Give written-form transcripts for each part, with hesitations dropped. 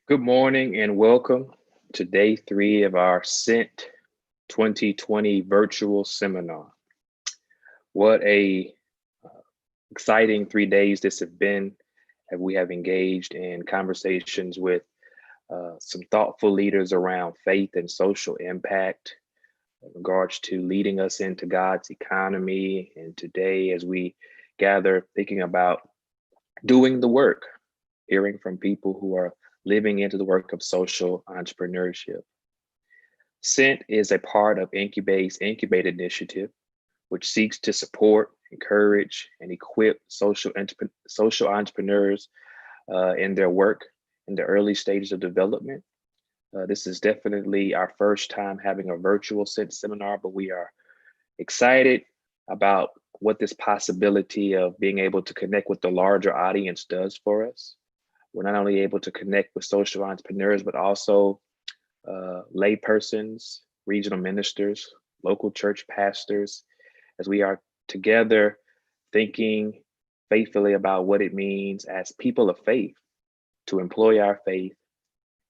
Good morning and welcome to day 3 of our SENT 2020 virtual seminar. What a exciting 3 days this have been. We have engaged in conversations with some thoughtful leaders around faith and social impact in regards to leading us into God's economy. And today, as we gather, thinking about doing the work, hearing from people who are living into the work of social entrepreneurship. SENT is a part of Incubate's Incubate initiative, which seeks to support, encourage, and equip social entrepreneurs in their work in the early stages of development. This is definitely our first time having a virtual SENT seminar, but we are excited about what this possibility of being able to connect with the larger audience does for us. We're not only able to connect with social entrepreneurs, but also laypersons, regional ministers, local church pastors, as we are together thinking faithfully about what it means as people of faith to employ our faith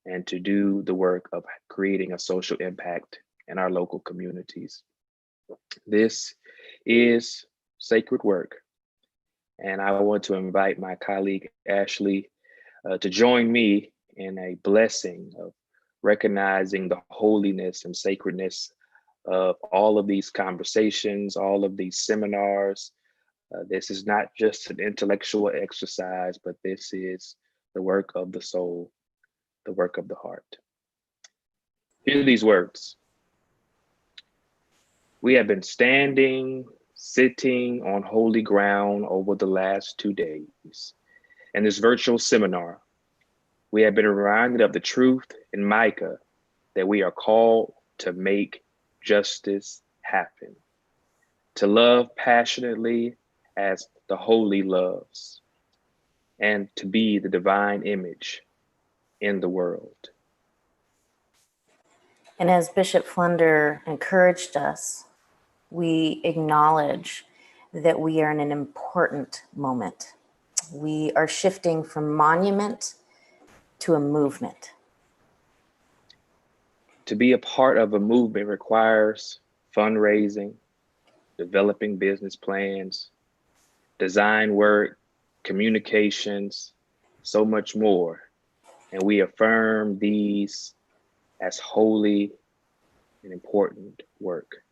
and to do the work of creating a social impact in our local communities. This is sacred work, and I want to invite my colleague Ashley to join me in a blessing of recognizing the holiness and sacredness of all of these conversations, all of these seminars. This is not just an intellectual exercise, but this is the work of the soul, the work of the heart. Hear these words. We have been standing, sitting on holy ground over the last 2 days. In this virtual seminar, we have been reminded of the truth in Micah that we are called to make justice happen, to love passionately as the holy loves, and to be the divine image in the world. And as Bishop Flunder encouraged us, we acknowledge that we are in an important moment. We are shifting from monument to a movement. To be a part of a movement requires fundraising, developing business plans, design work, communications, so much more. And we affirm these as holy and important work.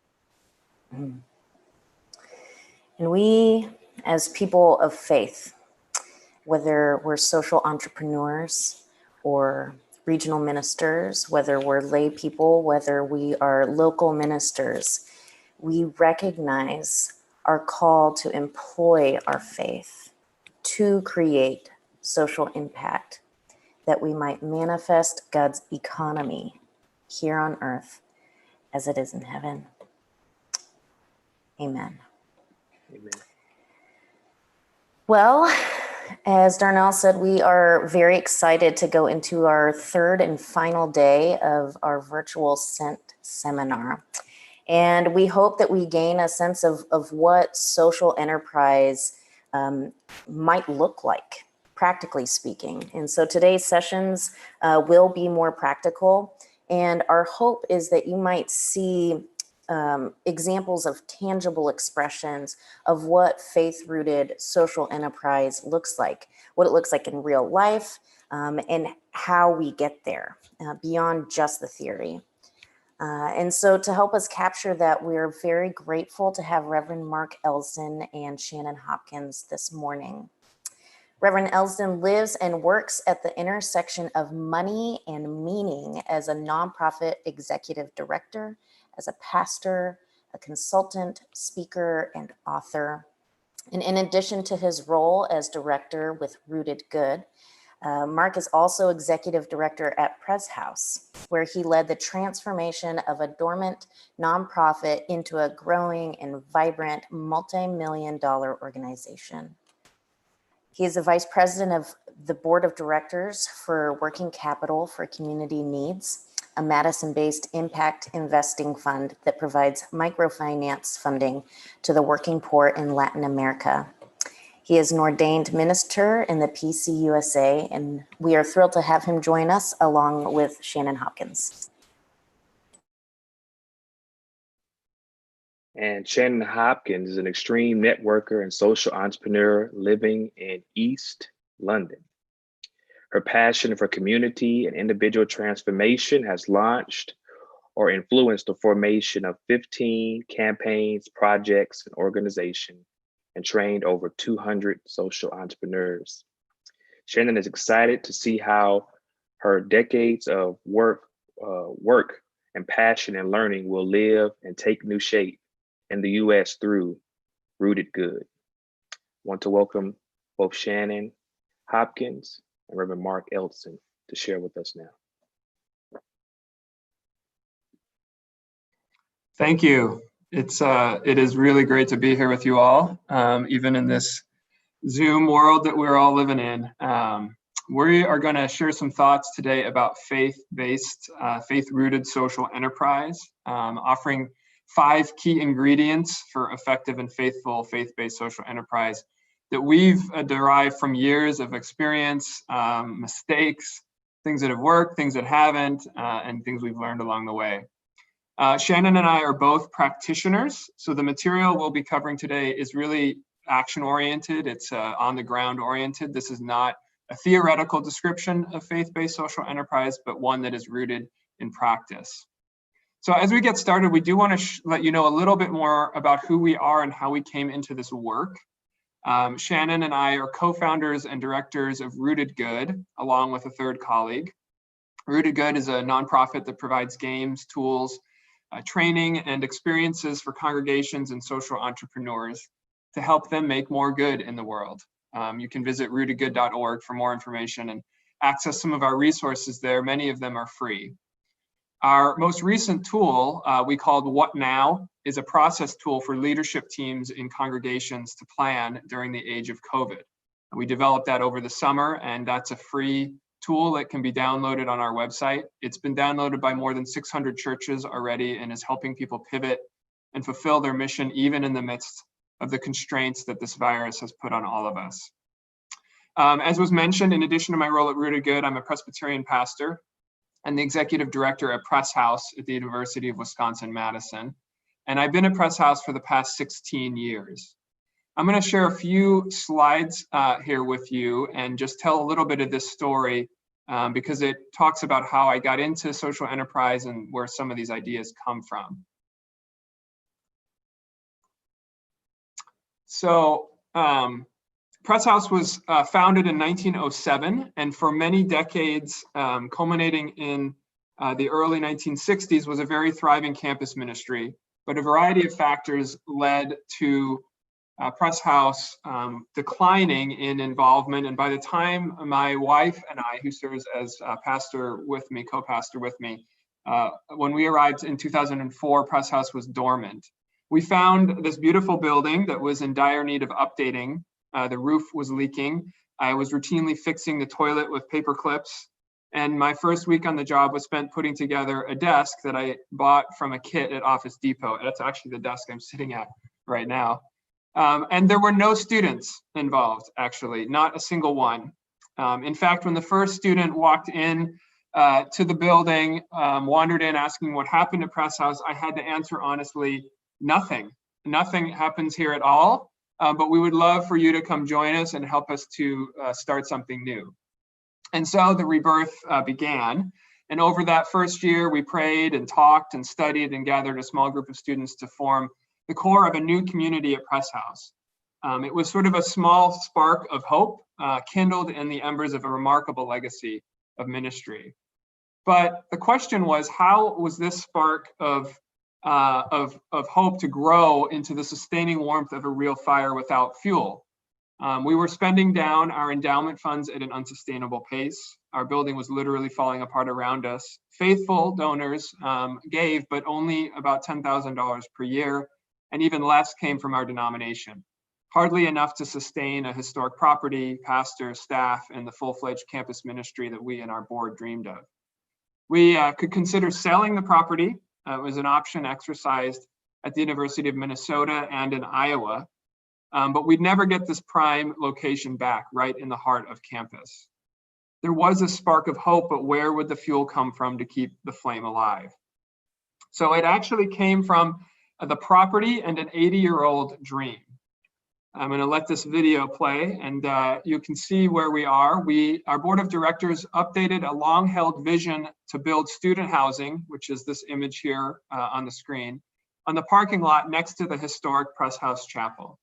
And we, as people of faith, whether we're social entrepreneurs or regional ministers, whether we're lay people, whether we are local ministers, we recognize our call to employ our faith to create social impact, that we might manifest God's economy here on earth as it is in heaven. Amen. Amen. Well, as Darnell said, we are very excited to go into our third and final day of our virtual SENT seminar. And we hope that we gain a sense of what social enterprise might look like, practically speaking. And so today's sessions will be more practical. And our hope is that you might see examples of tangible expressions of what faith-rooted social enterprise looks like, what it looks like in real life, and how we get there beyond just the theory. And so to help us capture that, we're very grateful to have Reverend Mark Elson and Shannon Hopkins this morning. Reverend Elsdon lives and works at the intersection of money and meaning as a nonprofit executive director, as a pastor, a consultant, speaker, and author. And in addition to his role as director with RootedGood, Mark is also executive director at Pres House, where he led the transformation of a dormant nonprofit into a growing and vibrant multi-million-dollar organization. He is the vice president of the board of directors for Working Capital for Community Needs, a Madison-based impact investing fund that provides microfinance funding to the working poor in Latin America. He is an ordained minister in the PCUSA, and we are thrilled to have him join us along with Shannon Hopkins. And Shannon Hopkins is an extreme networker and social entrepreneur living in East London. Her passion for community and individual transformation has launched or influenced the formation of 15 campaigns, projects, and organizations, and trained over 200 social entrepreneurs. Shannon is excited to see how her decades of work and passion and learning will live and take new shape in the U.S. through RootedGood. I want to welcome both Shannon Hopkins and Reverend Mark Elson to share with us now. Thank you. It is really great to be here with you all, even in this Zoom world that we're all living in. We are going to share some thoughts today about faith-based, faith-rooted social enterprise, offering 5 key ingredients for effective and faithful faith-based social enterprise that we've derived from years of experience, mistakes, things that have worked, things that haven't, and things we've learned along the way. Shannon and I are both practitioners, so the material we'll be covering today is really action-oriented. It's on-the-ground oriented. This is not a theoretical description of faith-based social enterprise, but one that is rooted in practice. So as we get started, we do want to let you know a little bit more about who we are and how we came into this work. Shannon and I are co-founders and directors of RootedGood, along with a third colleague. RootedGood is a nonprofit that provides games, tools, training, and experiences for congregations and social entrepreneurs to help them make more good in the world. You can visit rootedgood.org for more information and access some of our resources there. Many of them are free. Our most recent tool we called What Now is a process tool for leadership teams in congregations to plan during the age of COVID. We developed that over the summer, and that's a free tool that can be downloaded on our website. It's been downloaded by more than 600 churches already and is helping people pivot and fulfill their mission even in the midst of the constraints that this virus has put on all of us. As was mentioned, in addition to my role at RootedGood, I'm a Presbyterian pastor and the executive director at Press House at the University of Wisconsin-Madison. And I've been at Press House for the past 16 years. I'm going to share a few slides here with you and just tell a little bit of this story because it talks about how I got into social enterprise and where some of these ideas come from. So Press House was founded in 1907, and for many decades, culminating in the early 1960s, was a very thriving campus ministry. But a variety of factors led to Press House declining in involvement. And by the time my wife and I, who serves as pastor with me, co-pastor with me, when we arrived in 2004, Press House was dormant. We found this beautiful building that was in dire need of updating. The roof was leaking. I was routinely fixing the toilet with paper clips. And my first week on the job was spent putting together a desk that I bought from a kit at Office Depot. That's actually the desk I'm sitting at right now. And there were no students involved, actually, not a single one. In fact, when the first student walked in to the building, wandered in asking what happened at Press House, I had to answer honestly, nothing. Nothing happens here at all, but we would love for you to come join us and help us to start something new. And so the rebirth began. And over that first year, we prayed and talked and studied and gathered a small group of students to form the core of a new community at Press House. It was sort of a small spark of hope kindled in the embers of a remarkable legacy of ministry. But the question was, how was this spark of hope to grow into the sustaining warmth of a real fire without fuel? We were spending down our endowment funds at an unsustainable pace. Our building was literally falling apart around us. Faithful donors gave, but only about $10,000 per year, and even less came from our denomination. Hardly enough to sustain a historic property, pastor, staff, and the full-fledged campus ministry that we and our board dreamed of. We could consider selling the property. It was an option exercised at the University of Minnesota and in Iowa. but we'd never get this prime location back right in the heart of campus. There was a spark of hope, but where would the fuel come from to keep the flame alive? So it actually came from the property and an 80-year-old dream. I'm going to let this video play, and you can see where we are. Our board of directors updated a long-held vision to build student housing, which is this image here on the screen, on the parking lot next to the historic Press House Chapel.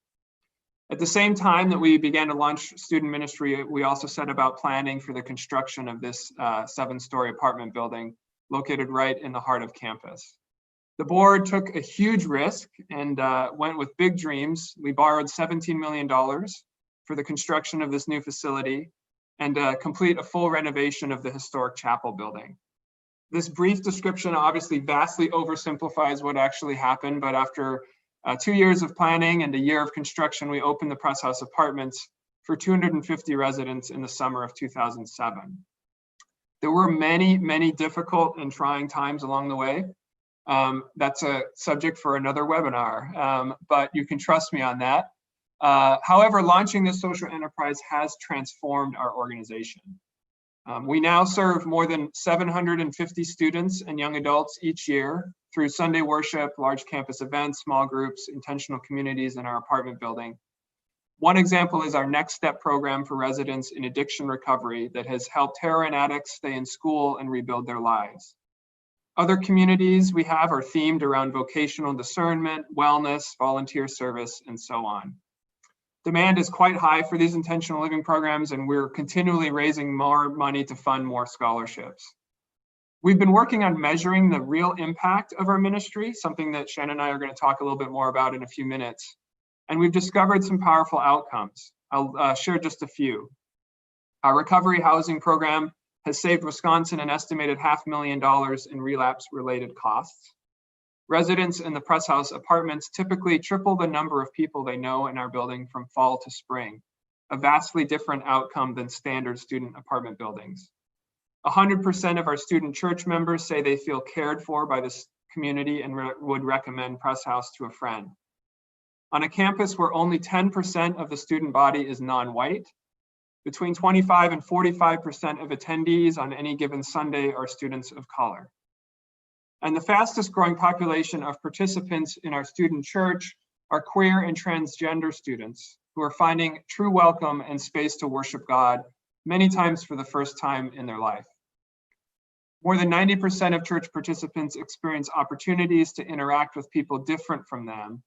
At the same time that we began to launch student ministry, we also set about planning for the construction of this 7-story apartment building located right in the heart of campus. The board took a huge risk and went with big dreams. We borrowed $17 million for the construction of this new facility and complete a full renovation of the historic chapel building. This brief description obviously vastly oversimplifies what actually happened, but after 2 years of planning and a year of construction, we opened the Press House Apartments for 250 residents in the summer of 2007. There were many, many difficult and trying times along the way. That's a subject for another webinar, but you can trust me on that. However, launching this social enterprise has transformed our organization. We now serve more than 750 students and young adults each year through Sunday worship, large campus events, small groups, intentional communities in our apartment building. One example is our Next Step program for residents in addiction recovery that has helped heroin addicts stay in school and rebuild their lives. Other communities we have are themed around vocational discernment, wellness, volunteer service, and so on. Demand is quite high for these intentional living programs, and we're continually raising more money to fund more scholarships. We've been working on measuring the real impact of our ministry, something that Shannon and I are going to talk a little bit more about in a few minutes. And we've discovered some powerful outcomes. I'll share just a few. Our recovery housing program has saved Wisconsin an estimated $500,000 in relapse-related costs. Residents in the Press House Apartments typically triple the number of people they know in our building from fall to spring, a vastly different outcome than standard student apartment buildings. 100% of our student church members say they feel cared for by this community and would recommend Press House to a friend. On a campus where only 10% of the student body is non-white, between 25 and 45% of attendees on any given Sunday are students of color. And the fastest growing population of participants in our student church are queer and transgender students who are finding true welcome and space to worship God, many times for the first time in their life. More than 90% of church participants experience opportunities to interact with people different from them,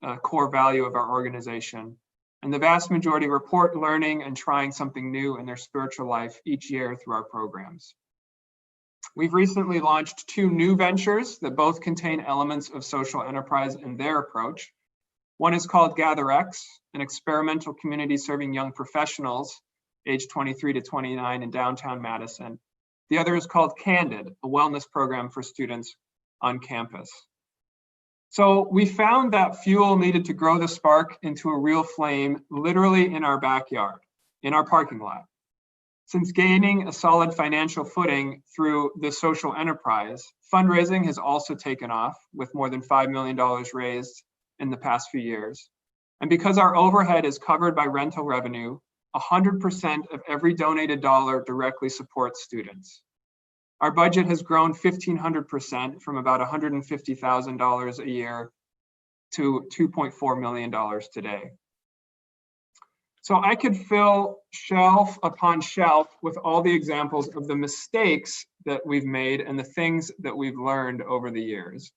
a core value of our organization. And the vast majority report learning and trying something new in their spiritual life each year through our programs. We've recently launched 2 new ventures that both contain elements of social enterprise in their approach. One is called GatherX, an experimental community serving young professionals aged 23 to 29 in downtown Madison. The other is called Candid, a wellness program for students on campus. So we found that fuel needed to grow the spark into a real flame, literally in our backyard, in our parking lot. Since gaining a solid financial footing through this social enterprise, fundraising has also taken off with more than $5 million raised in the past few years. And because our overhead is covered by rental revenue, 100% of every donated dollar directly supports students. Our budget has grown 1,500% from about $150,000 a year to $2.4 million today. So I could fill shelf upon shelf with all the examples of the mistakes that we've made and the things that we've learned over the years.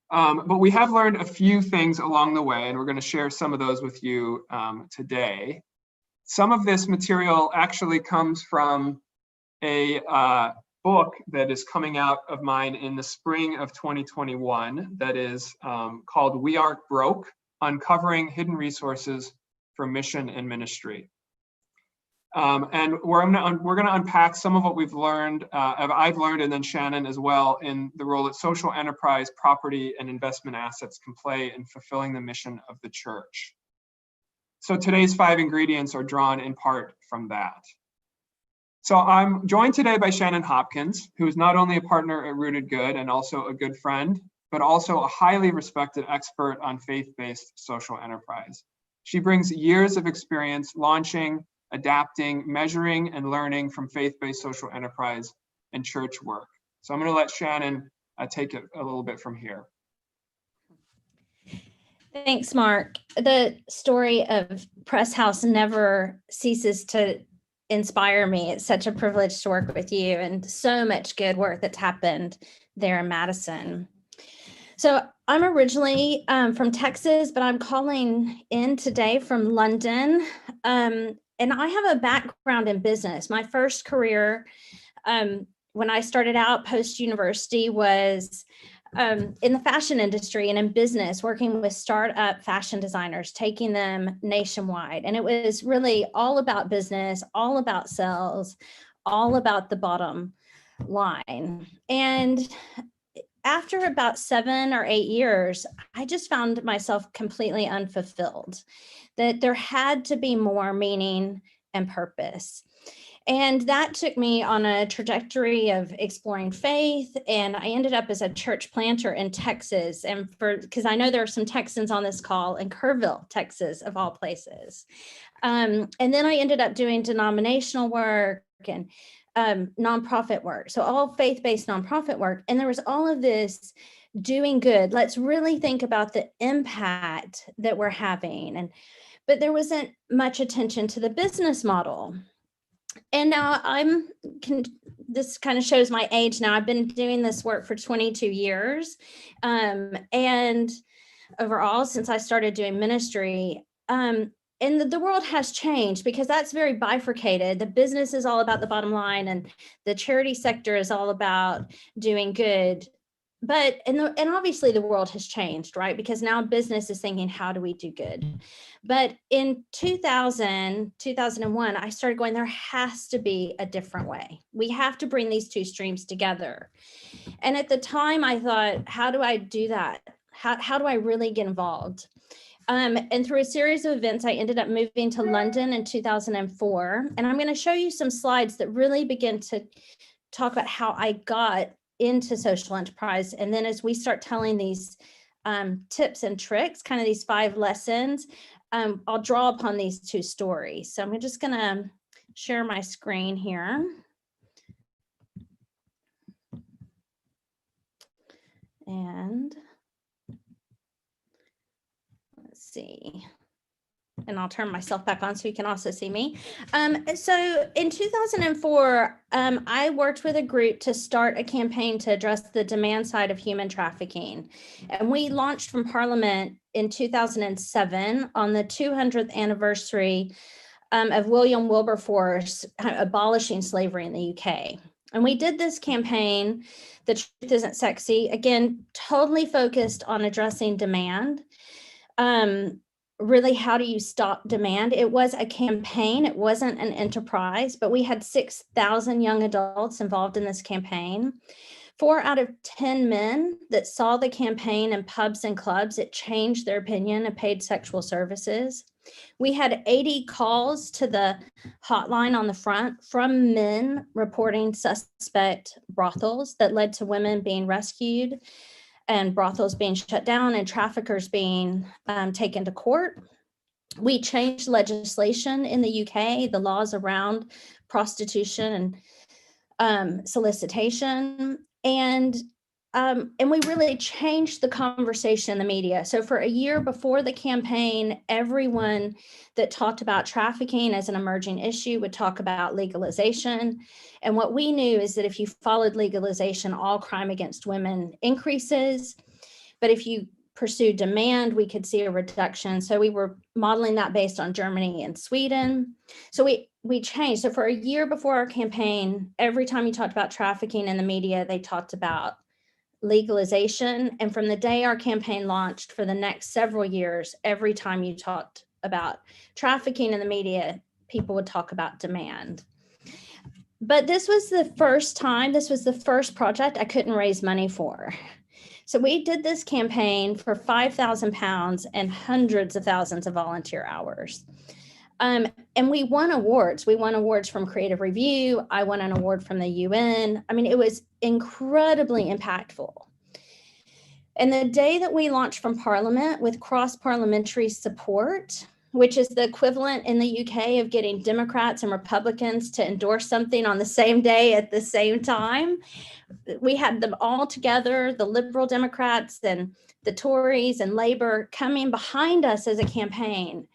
But we have learned a few things along the way, and we're going to share some of those with you today. Some of this material actually comes from a book that is coming out of mine in the spring of 2021 that is called We Aren't Broke, Uncovering Hidden Resources for Mission and Ministry. And we're going to unpack some of what we've learned, I've learned, and then Shannon as well, in the role that social enterprise, property, and investment assets can play in fulfilling the mission of the church. So today's 5 ingredients are drawn in part from that. So I'm joined today by Shannon Hopkins, who is not only a partner at RootedGood and also a good friend. but also a highly respected expert on faith-based social enterprise. She brings years of experience launching, adapting, measuring, and learning from faith-based social enterprise and church work. So I'm going to let Shannon take it a little bit from here. Thanks, Mark. The story of Press House never ceases to inspire me. It's such a privilege to work with you, and so much good work that's happened there in Madison. So I'm originally from Texas, but I'm calling in today from London. And I have a background in business. My first career when I started out post-university was in the fashion industry and in business, working with startup fashion designers, taking them nationwide. And it was really all about business, all about sales, all about the bottom line. And after about 7 or 8 years, I just found myself completely unfulfilled, that there had to be more meaning and purpose. And that took me on a trajectory of exploring faith. And I ended up as a church planter in Texas. And because I know there are some Texans on this call in Kerrville, Texas, of all places. And then I ended up doing denominational work and nonprofit work. So all faith-based nonprofit work. And there was all of this doing good. Let's really think about the impact that we're having. But there wasn't much attention to the business model. And now this kind of shows my age now. I've been doing this work for 22 years. And overall, since I started doing ministry, and the world has changed because that's very bifurcated. The business is all about the bottom line and the charity sector is all about doing good. But, and obviously the world has changed, right? Because now business is thinking, how do we do good? But in 2001, I started going, there has to be a different way. We have to bring these two streams together. And at the time I thought, how do I do that? How do I really get involved? And through a series of events, I ended up moving to London in 2004. And I'm going to show you some slides that really begin to talk about how I got into social enterprise. And then as we start telling these tips and tricks, kind of these 5 lessons, I'll draw upon these 2 stories. So I'm just going to share my screen here. And let's see. And I'll turn myself back on so you can also see me. So in 2004, I worked with a group to start a campaign to address the demand side of human trafficking. And we launched from Parliament in 2007 on the 200th anniversary of William Wilberforce abolishing slavery in the UK. And we did this campaign, The Truth Isn't Sexy, again, totally focused on addressing demand. Really, how do you stop demand? It was a campaign. It wasn't an enterprise, but we had 6,000 young adults involved in this campaign. 4 out of 10 men that saw the campaign in pubs and clubs, it changed their opinion of paid sexual services. We had 80 calls to the hotline on the front from men reporting suspect brothels that led to women being rescued and brothels being shut down and traffickers being taken to court. We changed legislation in the UK, the laws around prostitution and solicitation. And we really changed the conversation in the media. So for a year before the campaign, everyone that talked about trafficking as an emerging issue would talk about legalization. And what we knew is that if you followed legalization, all crime against women increases. But if you pursue demand, we could see a reduction. So we were modeling that based on Germany and Sweden. So we changed. So for a year before our campaign, every time you talked about trafficking in the media, they talked about legalization. And from the day our campaign launched for the next several years, every time you talked about trafficking in the media, people would talk about demand. But this was the first project I couldn't raise money for. So we did this campaign for £5,000 and hundreds of thousands of volunteer hours. And we won awards. We won awards from Creative Review. I won an award from the UN. I mean, it was incredibly impactful. And the day that we launched from Parliament with cross-parliamentary support, which is the equivalent in the UK of getting Democrats and Republicans to endorse something on the same day at the same time, we had them all together, the Liberal Democrats and the Tories and Labour coming behind us as a campaign.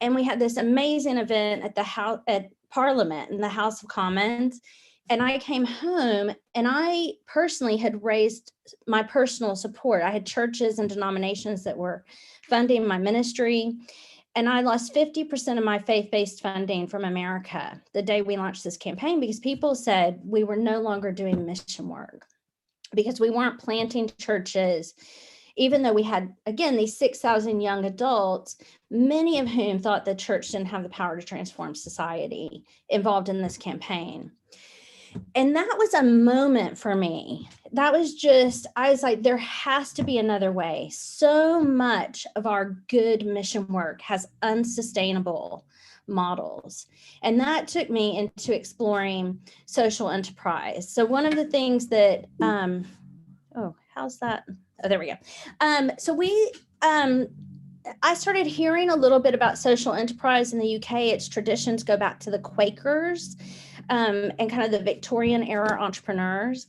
And we had this amazing event at the House, at Parliament in the House of Commons. And I came home and I personally had raised my personal support. I had churches and denominations that were funding my ministry. And I lost 50% of my faith-based funding from America the day we launched this campaign, because people said we were no longer doing mission work, because we weren't planting churches, even though we had, again, these 6,000 young adults, many of whom thought the church didn't have the power to transform society, involved in this campaign. And that was a moment for me. That was just, I was like, there has to be another way. So much of our good mission work has unsustainable models. And that took me into exploring social enterprise. So one of the things that, oh, how's that? Oh, there we go. I started hearing a little bit about social enterprise in the UK. Its traditions go back to the Quakers and kind of the Victorian era entrepreneurs.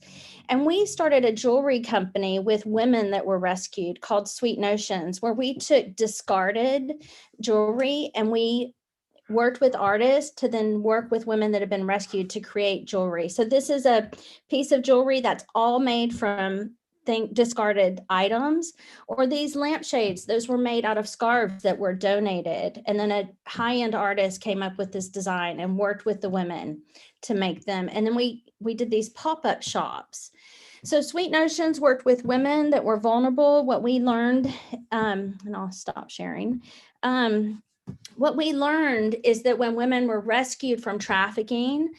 And we started a jewelry company with women that were rescued called Sweet Notions, where we took discarded jewelry and we worked with artists to then work with women that have been rescued to create jewelry. So this is a piece of jewelry that's all made from discarded items, or these lampshades, those were made out of scarves that were donated. And then a high-end artist came up with this design and worked with the women to make them. And then we did these pop-up shops. So Sweet Notions worked with women that were vulnerable. What we learned, and I'll stop sharing. What we learned is that when women were rescued from trafficking,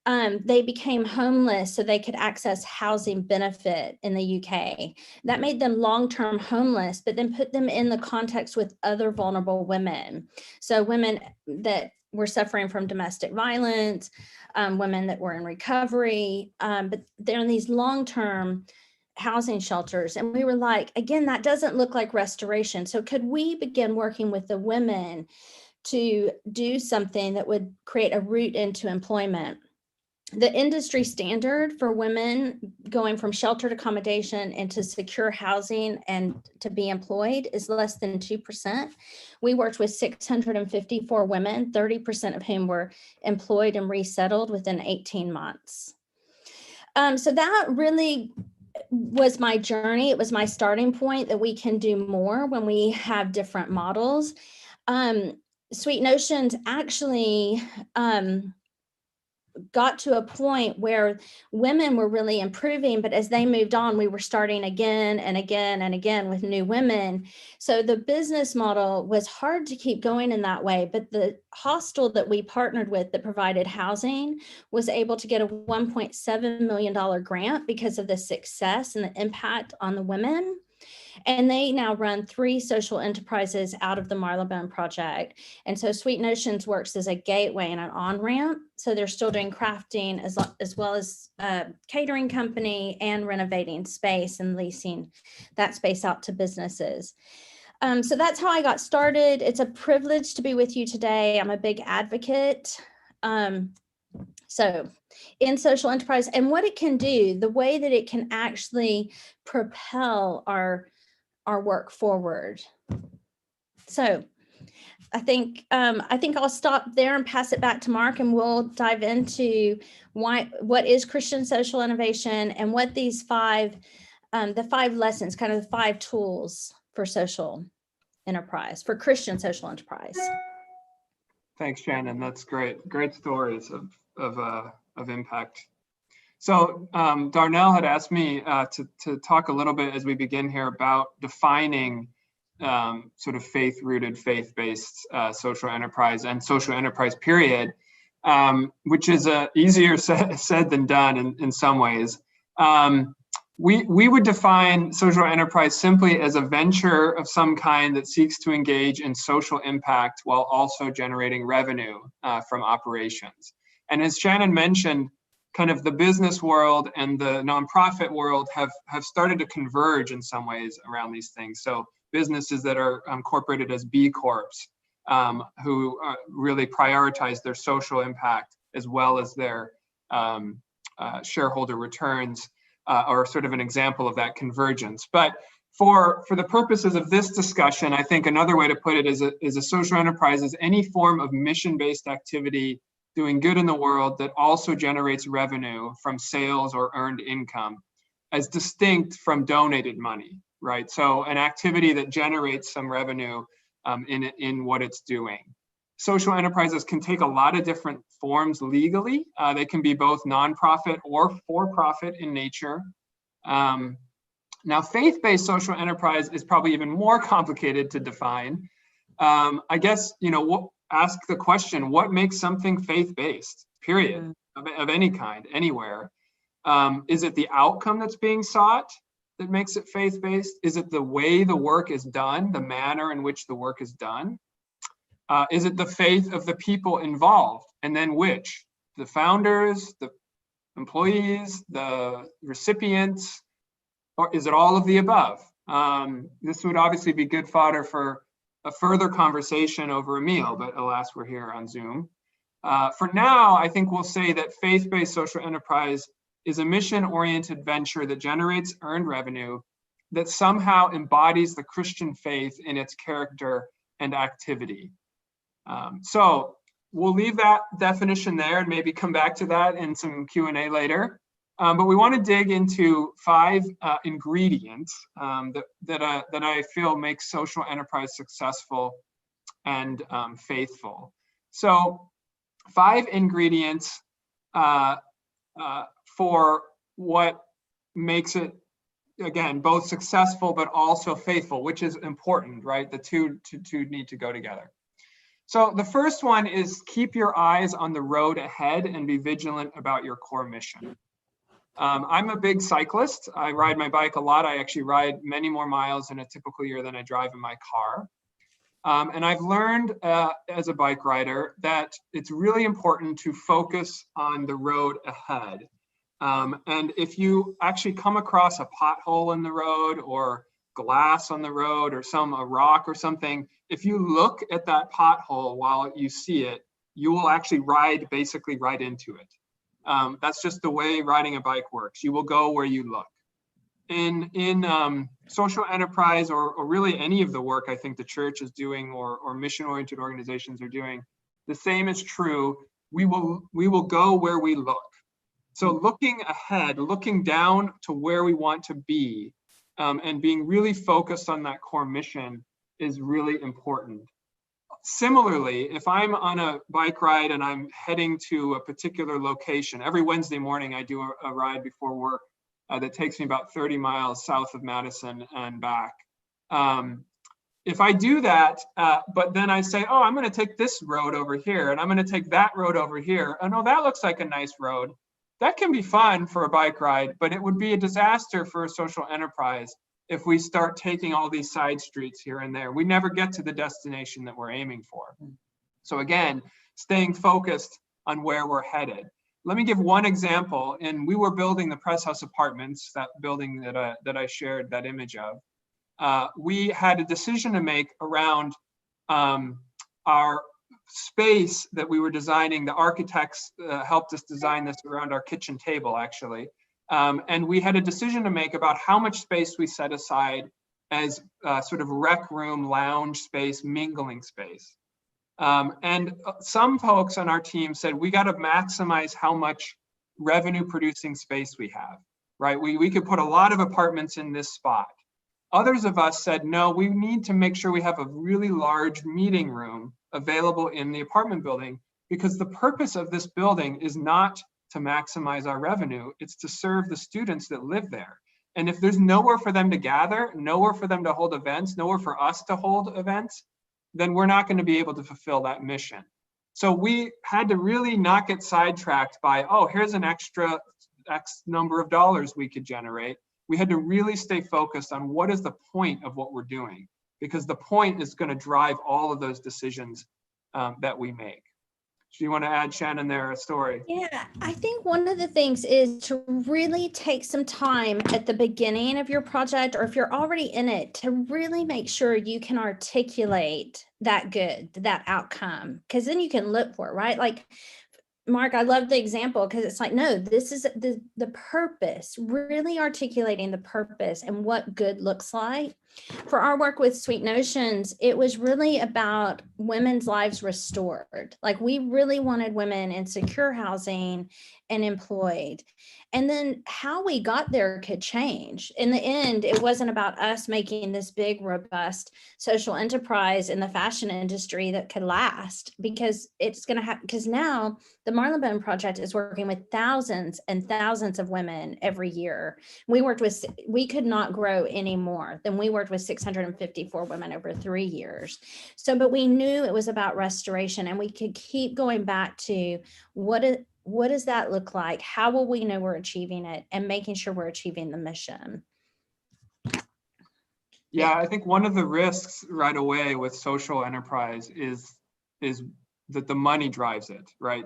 they became homeless so they could access housing benefit in the UK. That made them long-term homeless, but then put them in the context with other vulnerable women. So women that were suffering from domestic violence, women that were in recovery, but they're in these long-term housing shelters. And we were like, again, that doesn't look like restoration. So could we begin working with the women to do something that would create a route into employment? The industry standard for women going from sheltered accommodation into secure housing and to be employed is less than 2%. We worked with 654 women, 30% of whom were employed and resettled within 18 months. So that really was my journey. It was my starting point that we can do more when we have different models. Sweet Notions actually got to a point where women were really improving, but as they moved on, we were starting again and again and again with new women. So the business model was hard to keep going in that way, but the hostel that we partnered with that provided housing was able to get a $1.7 million grant because of the success and the impact on the women. And they now run 3 social enterprises out of the Marylebone Project. And so Sweet Notions works as a gateway and an on-ramp. So they're still doing crafting as well as catering company and renovating space and leasing that space out to businesses. So that's how I got started. It's a privilege to be with you today. I'm a big advocate. So in social enterprise and what it can do, the way that it can actually propel our work forward. So I think I'll stop there and pass it back to Mark, and we'll dive into what is Christian social innovation and what these the 5 lessons, kind of the 5 tools for social enterprise, for Christian social enterprise. Thanks, Shannon. That's great. Great stories of impact. So Darnell had asked me to talk a little bit as we begin here about defining sort of faith-rooted, faith-based social enterprise and social enterprise period, which is easier said than done in some ways. We would define social enterprise simply as a venture of some kind that seeks to engage in social impact while also generating revenue from operations. And as Shannon mentioned, kind of the business world and the nonprofit world have started to converge in some ways around these things. So businesses that are incorporated as B Corps, who really prioritize their social impact as well as their shareholder returns, are sort of an example of that convergence. But for the purposes of this discussion, I think another way to put it is a social enterprise is any form of mission-based activity doing good in the world that also generates revenue from sales or earned income, as distinct from donated money, right? So an activity that generates some revenue in what it's doing. Social enterprises can take a lot of different forms legally. They can be both nonprofit or for-profit in nature. Now, faith-based social enterprise is probably even more complicated to define. I guess, ask the question, what makes something faith-based, period, of any kind, anywhere? Is it the outcome that's being sought that makes it faith-based? Is it the way the work is done, the manner in which the work is done? Is it the faith of the people involved? And then which? The founders, the employees, the recipients, or is it all of the above? This would obviously be good fodder for a further conversation over a meal, but alas, we're here on Zoom. For now, I think we'll say that faith-based social enterprise is a mission-oriented venture that generates earned revenue that somehow embodies the Christian faith in its character and activity. So we'll leave that definition there and maybe come back to that in some Q&A later. But we want to dig into 5 ingredients that I feel make social enterprise successful and faithful. So 5 ingredients for what makes it, again, both successful but also faithful, which is important, right? The two need to go together. So the first one is keep your eyes on the road ahead and be vigilant about your core mission. I'm a big cyclist. I ride my bike a lot. I actually ride many more miles in a typical year than I drive in my car. And I've learned as a bike rider that it's really important to focus on the road ahead. And if you actually come across a pothole in the road or glass on the road or a rock or something, if you look at that pothole while you see it, you will actually basically ride into it. That's just the way riding a bike works. You will go where you look. In social enterprise or really any of the work I think the church is doing or mission-oriented organizations are doing, the same is true. We will go where we look. So looking ahead, looking down to where we want to be, and being really focused on that core mission is really important. Similarly, if I'm on a bike ride and I'm heading to a particular location, every Wednesday morning I do a ride before work that takes me about 30 miles south of Madison and back. If I do that, but then I say, oh, I'm going to take this road over here and I'm going to take that road over here. Oh, no, that looks like a nice road. That can be fun for a bike ride, but it would be a disaster for a social enterprise if we start taking all these side streets here and there. We never get to the destination that we're aiming for. So again, staying focused on where we're headed. Let me give one example. And we were building the Press House Apartments, that building that I shared that image of. We had a decision to make around our space that we were designing. The architects helped us design this around our kitchen table, actually. And we had a decision to make about how much space we set aside as sort of rec room, lounge space, mingling space. And some folks on our team said, we got to maximize how much revenue producing space we have, right? We could put a lot of apartments in this spot. Others of us said, no, we need to make sure we have a really large meeting room available in the apartment building, because the purpose of this building is not to maximize our revenue, it's to serve the students that live there. And if there's nowhere for them to gather, nowhere for them to hold events, nowhere for us to hold events, then we're not going to be able to fulfill that mission. So we had to really not get sidetracked by, oh, here's an extra X number of dollars we could generate. We had to really stay focused on what is the point of what we're doing, because the point is going to drive all of those decisions that we make. Do you want to add, Shannon, there, a story? Yeah, I think one of the things is to really take some time at the beginning of your project, or if you're already in it, to really make sure you can articulate that good, that outcome, because then you can look for it, right? Like, Mark, I love the example because it's like, no, this is the purpose, really articulating the purpose and what good looks like. For our work with Sweet Notions, it was really about women's lives restored. Like, we really wanted women in secure housing and employed. And then how we got there could change. In the end, it wasn't about us making this big, robust social enterprise in the fashion industry that could last, because it's going to have, because now the Marlon Bone Project is working with thousands and thousands of women every year. We could not grow any more than we worked with 654 women over 3 years. So, but we knew it was about restoration, and we could keep going back to what does that look like? How will we know we're achieving it, and making sure we're achieving the mission? Yeah, I think one of the risks right away with social enterprise is that the money drives it, right?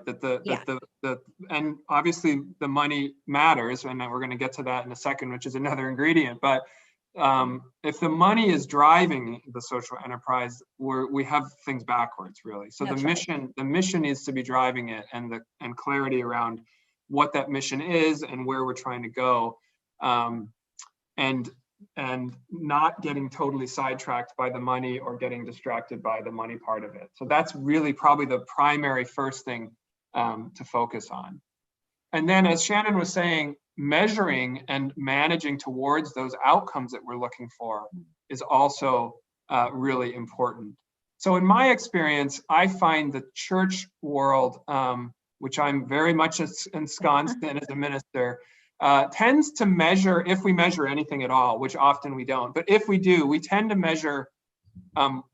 And obviously the money matters, and we're going to get to that in a second, which is another ingredient. But if the money is driving the social enterprise, we have things backwards, really. So the mission needs to be driving it, and clarity around what that mission is and where we're trying to go, and not getting totally sidetracked by the money or getting distracted by the money part of it. So that's really probably the primary first thing to focus on. And then, as Shannon was saying, measuring and managing towards those outcomes that we're looking for is also really important. So in my experience, I find the church world, which I'm very much ensconced in as a minister, tends to measure, if we measure anything at all, which often we don't, but if we do, we tend to measure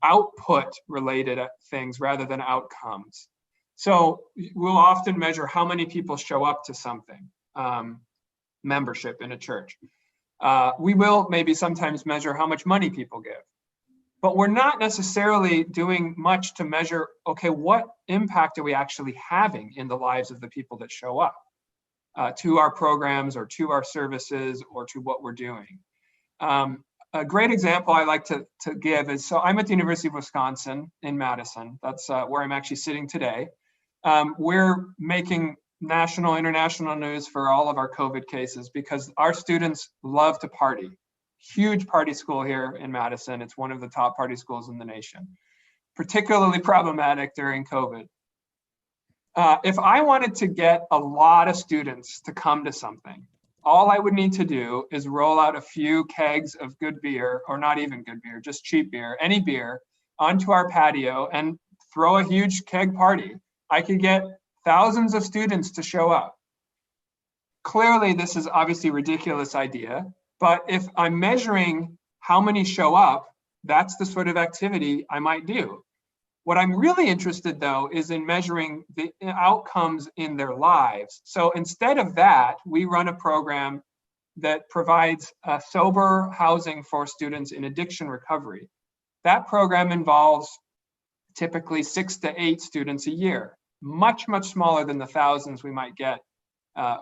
output related things rather than outcomes. So we'll often measure how many people show up to something, membership in a church. We will maybe sometimes measure how much money people give, but we're not necessarily doing much to measure, okay, what impact are we actually having in the lives of the people that show up to our programs or to our services or to what we're doing. A great example I like to give is, so I'm at the University of Wisconsin in Madison. That's where I'm actually sitting today. We're making national, international news for all of our COVID cases because our students love to party. Huge party school here in Madison. It's one of the top party schools in the nation. Particularly problematic during COVID. If I wanted to get a lot of students to come to something, all I would need to do is roll out a few kegs of good beer, or not even good beer, just cheap beer, any beer, onto our patio and throw a huge keg party. I could get thousands of students to show up. Clearly, this is obviously a ridiculous idea, but if I'm measuring how many show up, that's the sort of activity I might do. What I'm really interested, though, is in measuring the outcomes in their lives. So instead of that, we run a program that provides sober housing for students in addiction recovery. That program involves typically 6 to 8 students a year, much smaller than the thousands we might get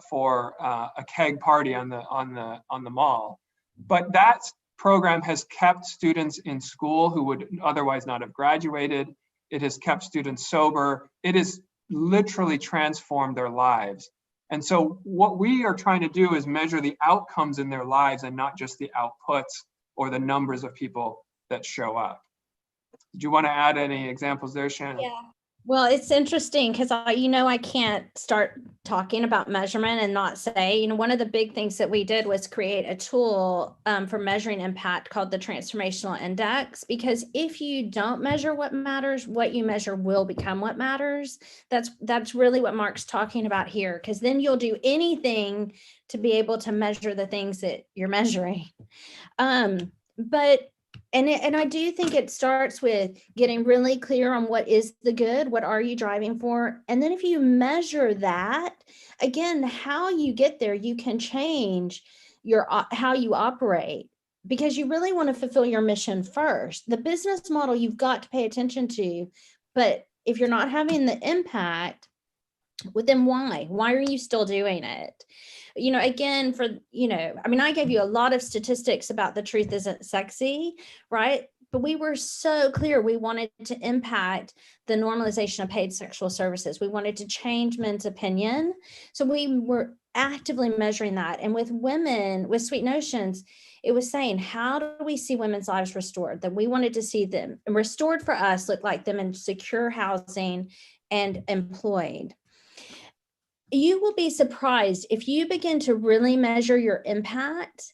for a keg party on the mall. But that program has kept students in school who would otherwise not have graduated. It has kept students sober. It has literally transformed their lives. And so what we are trying to do is measure the outcomes in their lives and not just the outputs or the numbers of people that show up. Do you want to add any examples there, Shannon? Yeah. Well, it's interesting because I can't start talking about measurement and not say, one of the big things that we did was create a tool for measuring impact called the Transformational Index, because if you don't measure what matters, what you measure will become what matters. That's really what Mark's talking about here, because then you'll do anything to be able to measure the things that you're measuring. And I do think it starts with getting really clear on what is the good, what are you driving for? And then if you measure that, again, how you get there, you can change how you operate, because you really want to fulfill your mission first. The business model you've got to pay attention to, but if you're not having the impact, Well, then why? Why are you still doing it? You know, again, I mean, I gave you a lot of statistics about the truth isn't sexy, right? But we were so clear we wanted to impact the normalization of paid sexual services. We wanted to change men's opinion. So we were actively measuring that. And with women, with Sweet Notions, it was saying, how do we see women's lives restored? That we wanted to see them restored for us, look like them in secure housing and employed. You will be surprised if you begin to really measure your impact,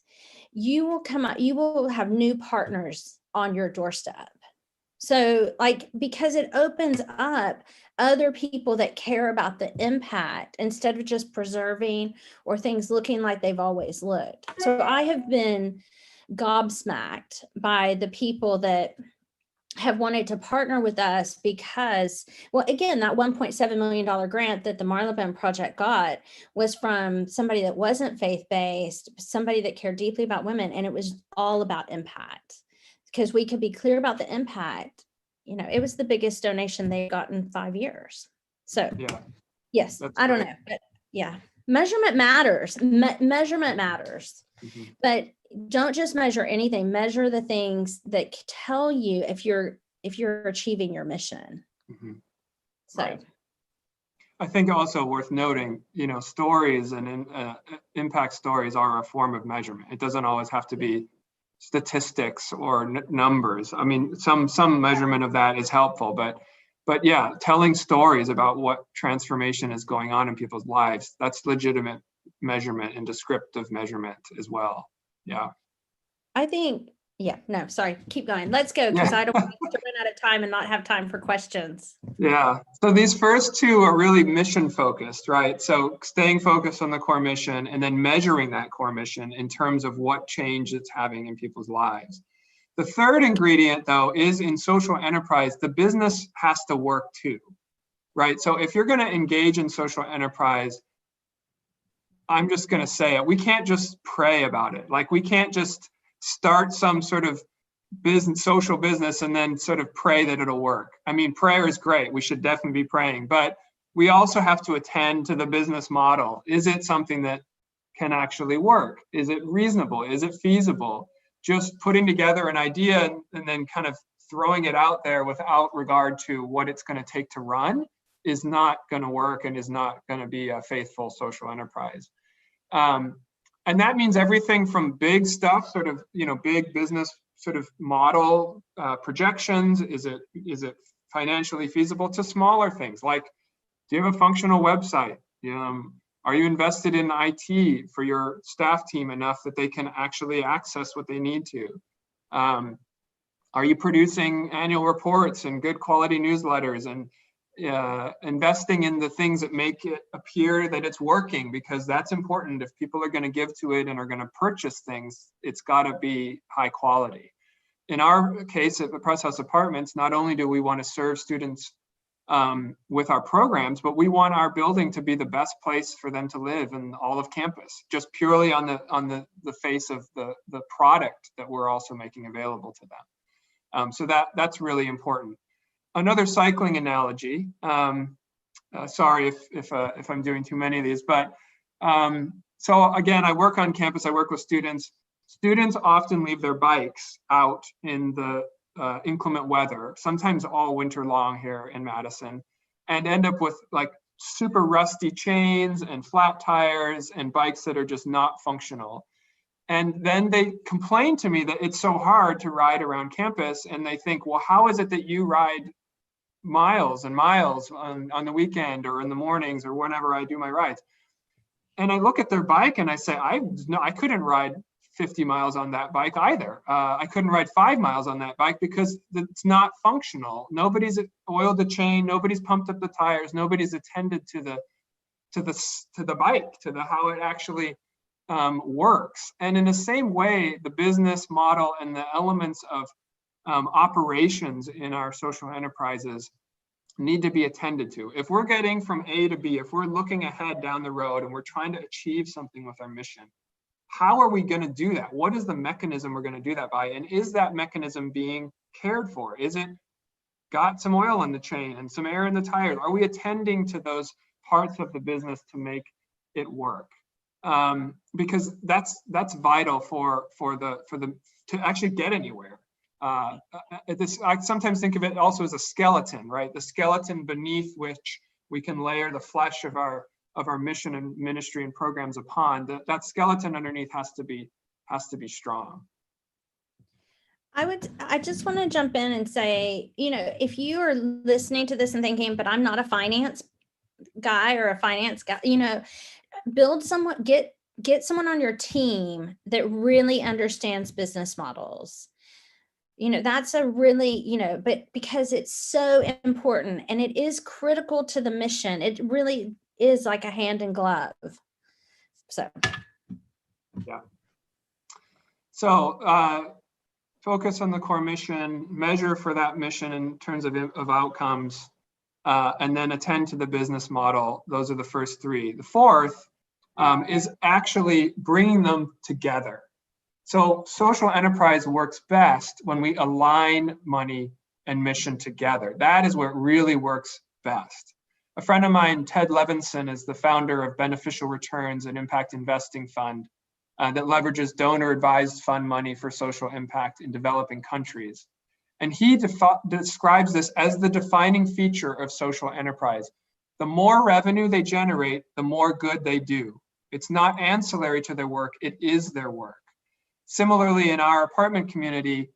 you will have new partners on your doorstep. So because it opens up other people that care about the impact instead of just preserving or things looking like they've always looked. So I have been gobsmacked by the people that have wanted to partner with us because, well, again, that $1.7 million grant that the Marylebone Project got was from somebody that wasn't faith-based, somebody that cared deeply about women, and it was all about impact. Because we could be clear about the impact. You know, it was the biggest donation they got in 5 years. So, yeah. Yes, I don't know, but yeah, measurement matters. Measurement matters. Mm-hmm. But don't just measure anything. Measure the things that tell you if you're achieving your mission. Mm-hmm. So, right. I think also worth noting, you know, stories and impact stories are a form of measurement. It doesn't always have to be statistics or numbers. I mean, some measurement of that is helpful, but yeah, telling stories about what transformation is going on in people's lives, that's legitimate measurement and descriptive measurement as well. Yeah. I think, yeah, no, sorry, keep going. Let's go, because I don't want to run out of time and not have time for questions. Yeah, so these first two are really mission focused, right? So staying focused on the core mission and then measuring that core mission in terms of what change it's having in people's lives. The third ingredient, though, is in social enterprise, the business has to work too, right? So if you're going to engage in social enterprise, I'm just going to say it, we can't just pray about it. Like, we can't just start some sort of social business and then sort of pray that it'll work. I mean, prayer is great. We should definitely be praying, but we also have to attend to the business model. Is it something that can actually work? Is it reasonable? Is it feasible? Just putting together an idea and then kind of throwing it out there without regard to what it's going to take to run is not going to work and is not going to be a faithful social enterprise. And that means everything from big stuff, sort of, you know, big business sort of model projections. Is it financially feasible, to smaller things like, do you have a functional website? Are you invested in IT for your staff team enough that they can actually access what they need to? Are you producing annual reports and good quality newsletters and investing in the things that make it appear that it's working? Because that's important. If people are going to give to it and are going to purchase things, it's got to be high quality. In our case at the Press House Apartments, not only do we want to serve students with our programs, but we want our building to be the best place for them to live in all of campus, just purely on the face of the product that we're also making available to them. So that's really important. Another cycling analogy, sorry if I'm doing too many of these, but so again, I work on campus, I work with students. Students often leave their bikes out in the inclement weather, sometimes all winter long here in Madison, and end up with like super rusty chains and flat tires and bikes that are just not functional. And then they complain to me that it's so hard to ride around campus, and they think, well, how is it that you ride miles and miles on the weekend or in the mornings or whenever I do my rides? And I look at their bike and I say, I couldn't ride 50 miles on that bike either. I couldn't ride 5 miles on that bike because it's not functional. Nobody's oiled the chain, nobody's pumped up the tires, nobody's attended to the bike, to how it actually works. And in the same way, the business model and the elements of operations in our social enterprises need to be attended to. If we're getting from A to B, if we're looking ahead down the road and we're trying to achieve something with our mission, how are we going to do that? What is the mechanism we're going to do that by? And is that mechanism being cared for? Is it got some oil in the chain and some air in the tires? Are we attending to those parts of the business to make it work. Because that's vital for the to actually get anywhere. I sometimes think of it also as a skeleton, right? The skeleton beneath which we can layer the flesh of our mission and ministry and programs upon. That skeleton underneath has to be strong. I just want to jump in and say, if you are listening to this and thinking, but I'm not a finance guy or a finance guy, build someone, get someone on your team that really understands business models. That's a really, but because it's so important and it is critical to the mission, it really is like a hand in glove. So. Yeah. So focus on the core mission, measure for that mission in terms of outcomes, and then attend to the business model. Those are the first three. The fourth is actually bringing them together. So social enterprise works best when we align money and mission together. That is where it really works best. A friend of mine, Ted Levinson, is the founder of Beneficial Returns, an impact investing fund that leverages donor-advised fund money for social impact in developing countries. And he describes this as the defining feature of social enterprise. The more revenue they generate, the more good they do. It's not ancillary to their work, it is their work. Similarly, in our apartment community,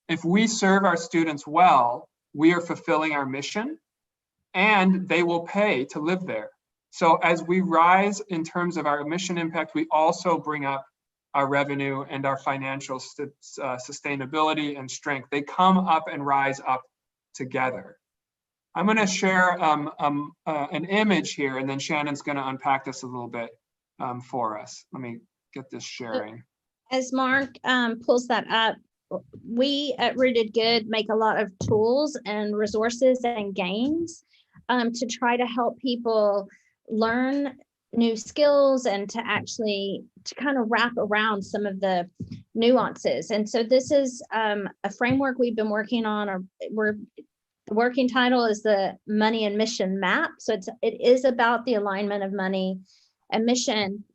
if we serve our students well, we are fulfilling our mission and they will pay to live there. So as we rise in terms of our mission impact, we also bring up our revenue and our financial sustainability and strength. They come up and rise up together. I'm going to share an image here, and then Shannon's going to unpack this a little bit for us. Let me get this sharing. As Mark pulls that up, we at RootedGood make a lot of tools and resources and games to try to help people learn new skills and to kind of wrap around some of the nuances. And so this is a framework we've been working on, the working title is the Money and Mission Map. So it is about the alignment of money and mission.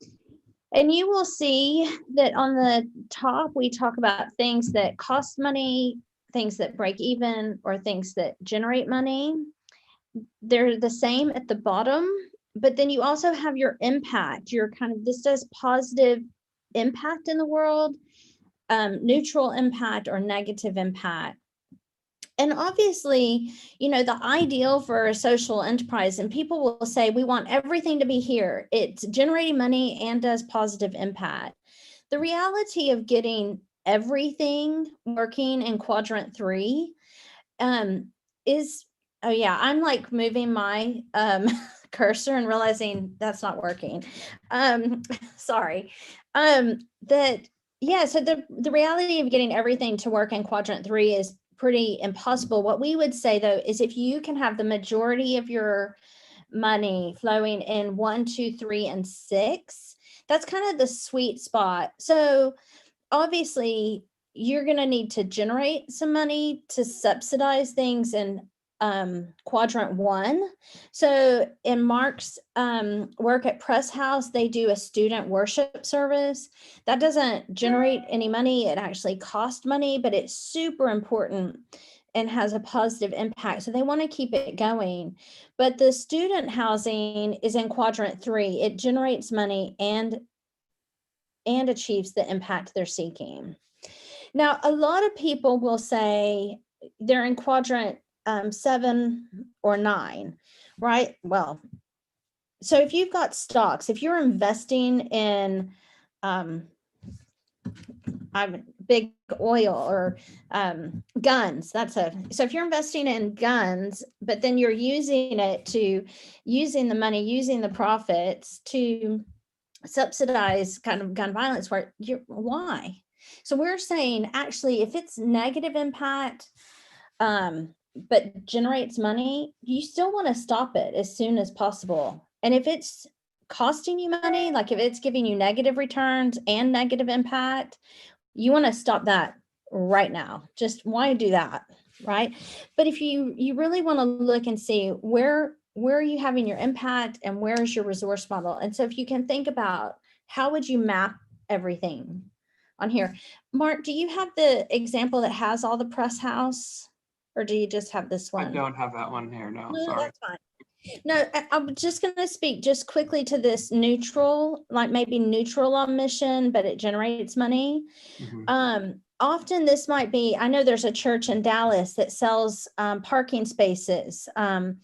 And you will see that on the top, we talk about things that cost money, things that break even, or things that generate money. They're the same at the bottom, but then you also have your impact. This does positive impact in the world, neutral impact or negative impact. And obviously, the ideal for a social enterprise, and people will say, we want everything to be here. It's generating money and does positive impact. The reality of getting everything working in quadrant 3 is, oh yeah, I'm like moving my cursor and realizing that's not working. Sorry. So the reality of getting everything to work in quadrant 3 is pretty impossible. What we would say though is if you can have the majority of your money flowing in 1, 2, 3, and 6, that's kind of the sweet spot. So obviously you're going to need to generate some money to subsidize things in quadrant 1. So in Mark's work at Press House, they do a student worship service that doesn't generate any money. It actually costs money, but it's super important and has a positive impact. So they want to keep it going. But the student housing is in quadrant 3. It generates money and achieves the impact they're seeking. Now, a lot of people will say they're in quadrant 7 or 9, right? Well, so if you've got stocks, if you're investing in big oil or guns, so if you're investing in guns, but then you're using the money, using the profits to subsidize kind of gun violence, why? So we're saying actually, if it's negative impact, but generates money, you still want to stop it as soon as possible. And if it's costing you money, like if it's giving you negative returns and negative impact, you want to stop that right now. Just why do that, right? But if you really want to look and see where where are you having your impact and where is your resource model? And so if you can think about how would you map everything on here? Mark, do you have the example that has all the press house, or do you just have this one? I don't have that one here, no, No, sorry. that's fine. No, I'm just going to speak just quickly to this neutral, like maybe neutral on mission, but it generates money. Mhm. Often this might be, I know there's a church in Dallas that sells parking spaces on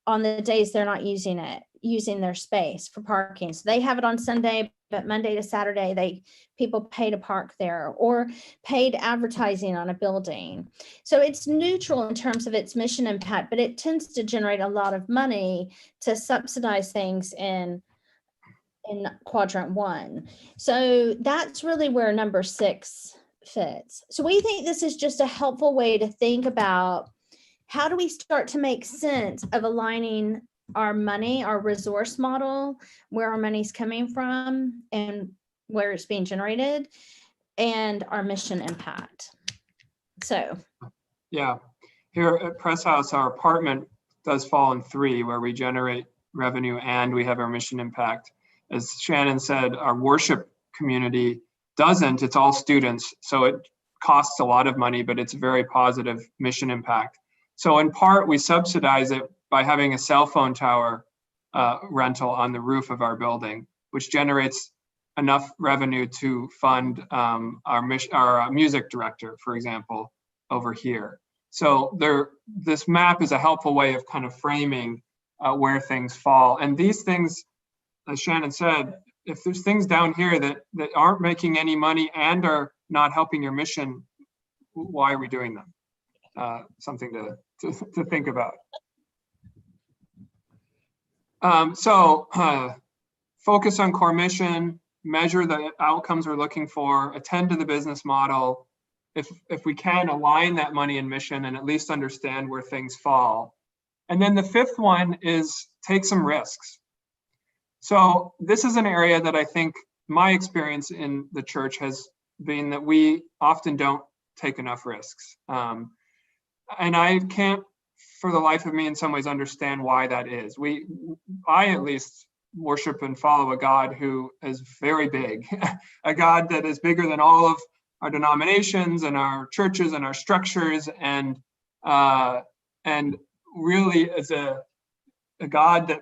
the days they're not using their space for parking. So they have it on Sunday, but Monday to Saturday, people pay to park there, or paid advertising on a building. So it's neutral in terms of its mission impact, but it tends to generate a lot of money to subsidize things in quadrant 1. So that's really where number 6 fits. So we think this is just a helpful way to think about how do we start to make sense of aligning our money, our resource model, where our money's coming from and where it's being generated, and our mission impact. So yeah, here at Press House, our apartment does fall in 3, where we generate revenue and we have our mission impact. As Shannon said, our worship community doesn't, it's all students. So it costs a lot of money, but it's very positive mission impact. So in part, we subsidize it by having a cell phone tower rental on the roof of our building, which generates enough revenue to fund our music director, for example, over here. So this map is a helpful way of kind of framing where things fall. And these things, as Shannon said, if there's things down here that aren't making any money and are not helping your mission, why are we doing them? Something to think about. Focus on core mission, measure the outcomes we're looking for, attend to the business model. If we can, align that money and mission and at least understand where things fall. And then the 5th one is take some risks. So this is an area that I think my experience in the church has been that we often don't take enough risks. And I can't, for the life of me, in some ways, understand why that is. I at least worship and follow a God who is very big, a God that is bigger than all of our denominations and our churches and our structures, and really is a God that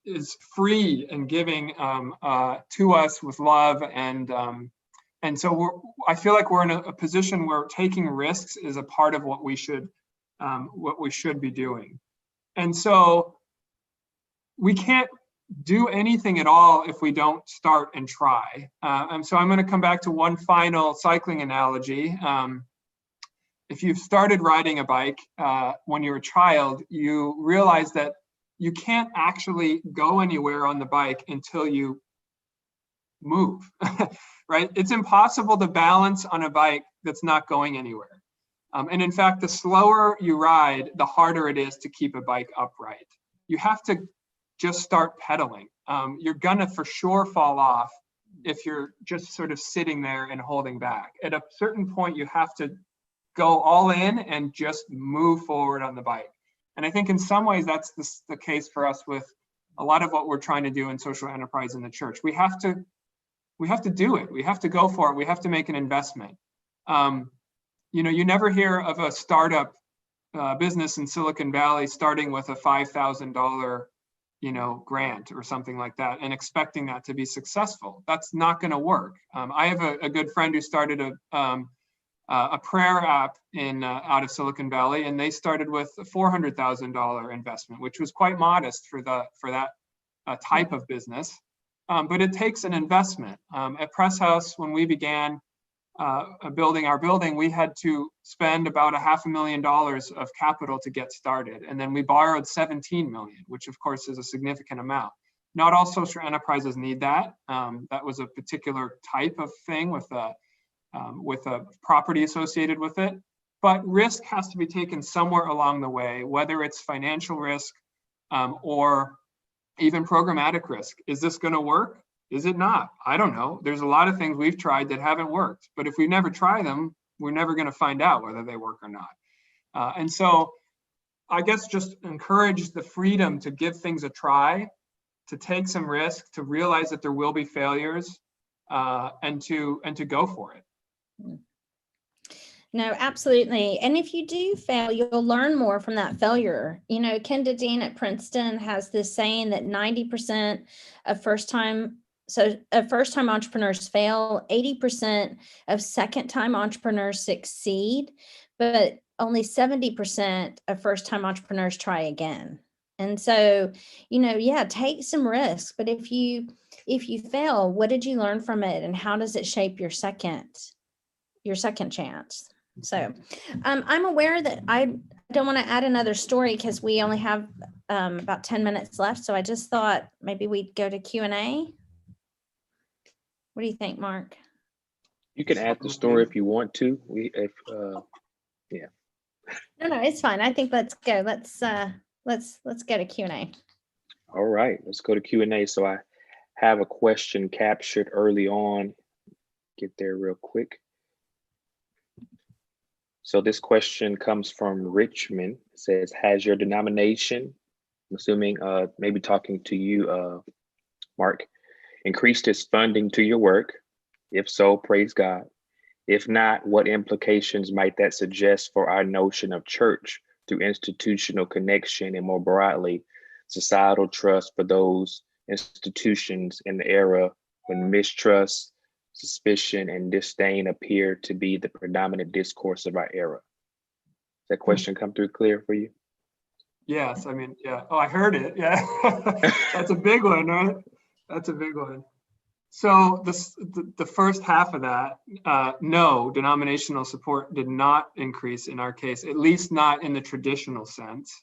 is free and giving to us with love, and so I feel like we're in a position where taking risks is a part of what we should be doing. And so we can't do anything at all if we don't start and try. And so I'm going to come back to one final cycling analogy. If you've started riding a bike when you're a child, you realize that you can't actually go anywhere on the bike until you move, right? It's impossible to balance on a bike that's not going anywhere. And in fact, the slower you ride, the harder it is to keep a bike upright. You have to just start pedaling. You're gonna for sure fall off if you're just sort of sitting there and holding back. At a certain point, you have to go all in and just move forward on the bike. And I think in some ways that's the case for us with a lot of what we're trying to do in social enterprise in the church. We have to do it. We have to go for it. We have to make an investment. You never hear of a startup business in Silicon Valley starting with a $5,000 grant or something like that and expecting that to be successful. That's not going to work. I have a good friend who started a prayer app out of Silicon Valley, and they started with a $400,000 investment, which was quite modest for that type of business. But it takes an investment. At Press House, when we began building our building, we had to spend about $500,000 of capital to get started. And then we borrowed 17 million, which of course is a significant amount. Not all social enterprises need that. That was a particular type of thing with a property associated with it. But risk has to be taken somewhere along the way, whether it's financial risk or even programmatic risk. Is this going to work? Is it not? I don't know. There's a lot of things we've tried that haven't worked, but if we never try them, we're never going to find out whether they work or not. And so I guess just encourage the freedom to give things a try, to take some risk, to realize that there will be failures, and to go for it. No, absolutely. And if you do fail, you'll learn more from that failure. You know, Kenda Dean at Princeton has this saying that 90% of first-time entrepreneurs fail, 80% of second-time entrepreneurs succeed, but only 70% of first-time entrepreneurs try again. And so, you know, yeah, take some risks, but if you fail, what did you learn from it, and how does it shape your second chance? So I'm aware that I don't want to add another story because we only have about 10 minutes left. So I just thought maybe we'd go to Q&A. What do you think, Mark? You can add the story if you want to. Yeah. No, it's fine. I think let's go. Let's go to Q&A. All right, let's go to Q&A. So I have a question captured early on. Get there real quick. So this question comes from Richmond. It says, has your denomination, I'm assuming maybe talking to you, Mark, increased its funding to your work? If so, praise God. If not, what implications might that suggest for our notion of church through institutional connection and more broadly, societal trust for those institutions in the era when mistrust, suspicion, and disdain appear to be the predominant discourse of our era? Does that question come through clear for you? Yes, I mean, yeah. Oh, I heard it. Yeah, that's a big one, right? That's a big one. So the first half of that, no, denominational support did not increase in our case, at least not in the traditional sense.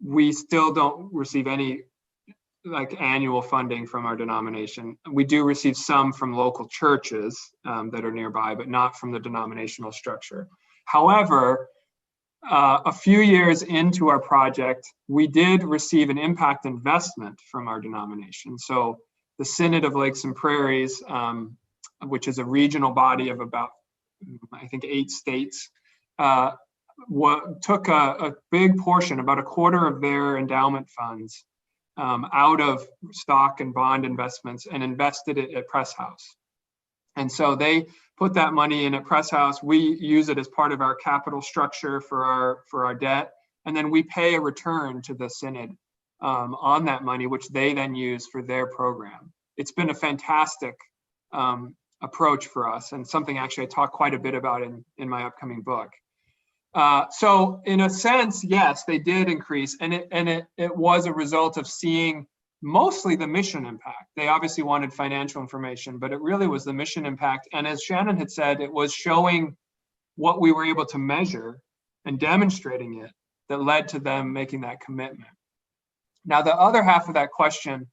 We still don't receive any like annual funding from our denomination. We do receive some from local churches that are nearby, but not from the denominational structure. However, a few years into our project, we did receive an impact investment from our denomination. So the Synod of Lakes and Prairies, which is a regional body of about, I think, 8 states, took a big portion, about a quarter of their endowment funds out of stock and bond investments and invested it at Press House. And so they put that money in at Press House. We use it as part of our capital structure for our debt. And then we pay a return to the Synod on that money, which they then use for their program. It's been a fantastic approach for us, and something actually I talk quite a bit about in my upcoming book. So in a sense, yes, they did increase, and it was a result of seeing mostly the mission impact. They obviously wanted financial information, but it really was the mission impact. And as Shannon had said, it was showing what we were able to measure and demonstrating it that led to them making that commitment. Now, the other half of that question,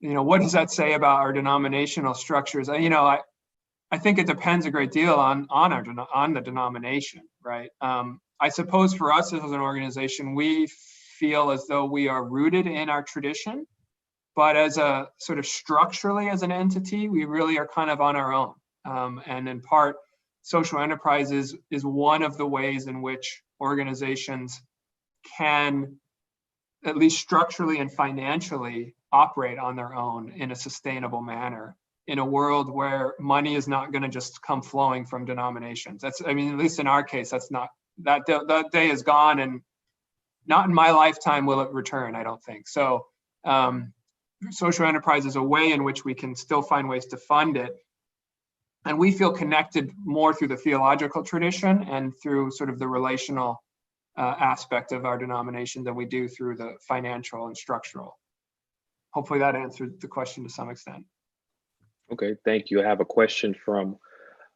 what does that say about our denominational structures? I think it depends a great deal on the denomination, right? I suppose for us as an organization, we feel as though we are rooted in our tradition, but as a sort of structurally as an entity, we really are kind of on our own. And in part, social enterprises is one of the ways in which organizations can, at least structurally and financially, operate on their own in a sustainable manner in a world where money is not going to just come flowing from denominations. At least in our case, that's not, that day is gone, and not in my lifetime will it return, I don't think. So social enterprise is a way in which we can still find ways to fund it. And we feel connected more through the theological tradition and through sort of the relational aspect of our denomination than we do through the financial and structural. Hopefully that answered the question to some extent. Okay, thank you. I have a question from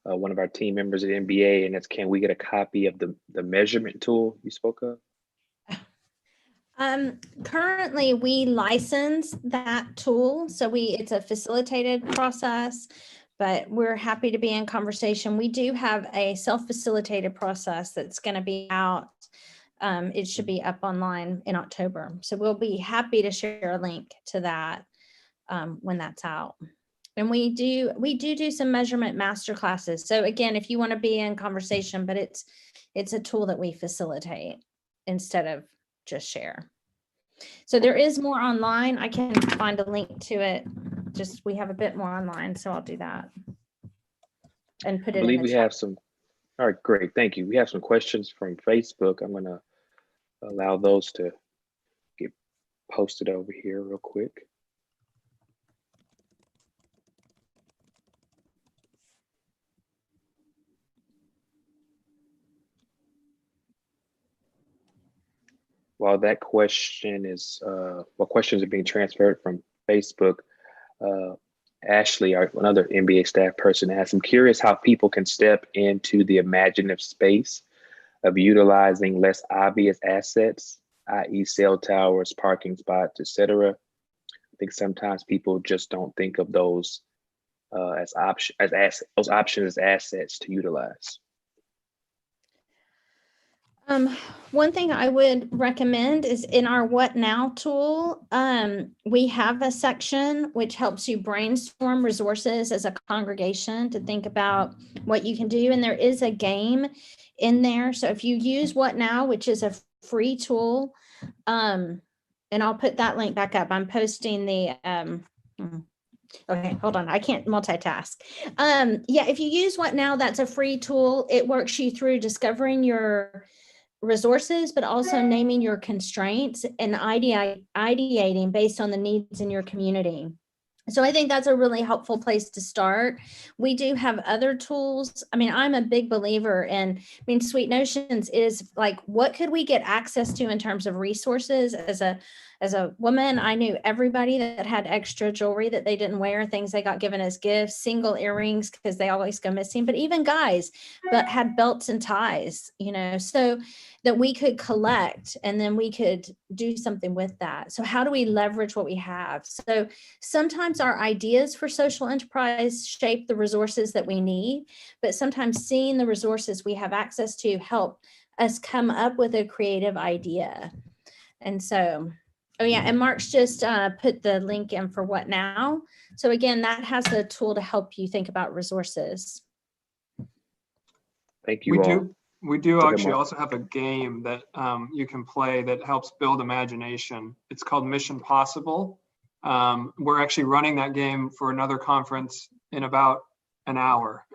one of our team members at NBA, and it's, can we get a copy of the measurement tool you spoke of? Currently, we license that tool. So it's a facilitated process, but we're happy to be in conversation. We do have a self-facilitated process that's going to be out. It should be up online in October. So we'll be happy to share a link to that when that's out. And we do some measurement master classes. So again, if you want to be in conversation, but it's a tool that we facilitate instead of just share. So there is more online. I can find a link to it. Just we have a bit more online, so I'll do that and put I it believe in the we chat. have some. All right, great. Thank you. We have some questions from Facebook. I'm going to allow those to get posted over here real quick. While that question is, while questions are being transferred from Facebook, Ashley, another MBA staff person, asked, I'm curious how people can step into the imaginative space of utilizing less obvious assets, i.e. cell towers, parking spots, etc. I think sometimes people just don't think of those those options as assets to utilize. One thing I would recommend is in our What Now tool, we have a section which helps you brainstorm resources as a congregation to think about what you can do. And there is a game in there. So if you use What Now, which is a free tool, and I'll put that link back up. I'm posting the, okay, hold on. I can't multitask. Yeah, if you use What Now, that's a free tool. It works you through discovering your resources, but also naming your constraints and ideating based on the needs in your community. So I think that's a really helpful place to start. We do have other tools. I mean, I'm a big believer in, Sweet Notions is like, what could we get access to in terms of resources? As a woman, I knew everybody that had extra jewelry that they didn't wear, things they got given as gifts, single earrings, because they always go missing, but even guys that had belts and ties, so that we could collect and then we could do something with that. So how do we leverage what we have? So sometimes our ideas for social enterprise shape the resources that we need, but sometimes seeing the resources we have access to help us come up with a creative idea. And so, oh yeah, and Mark's just put the link in for What Now. So again, that has a tool to help you think about resources. Thank you all. We do actually also have a game that you can play that helps build imagination. It's called Mission Possible. We're actually running that game for another conference in about an hour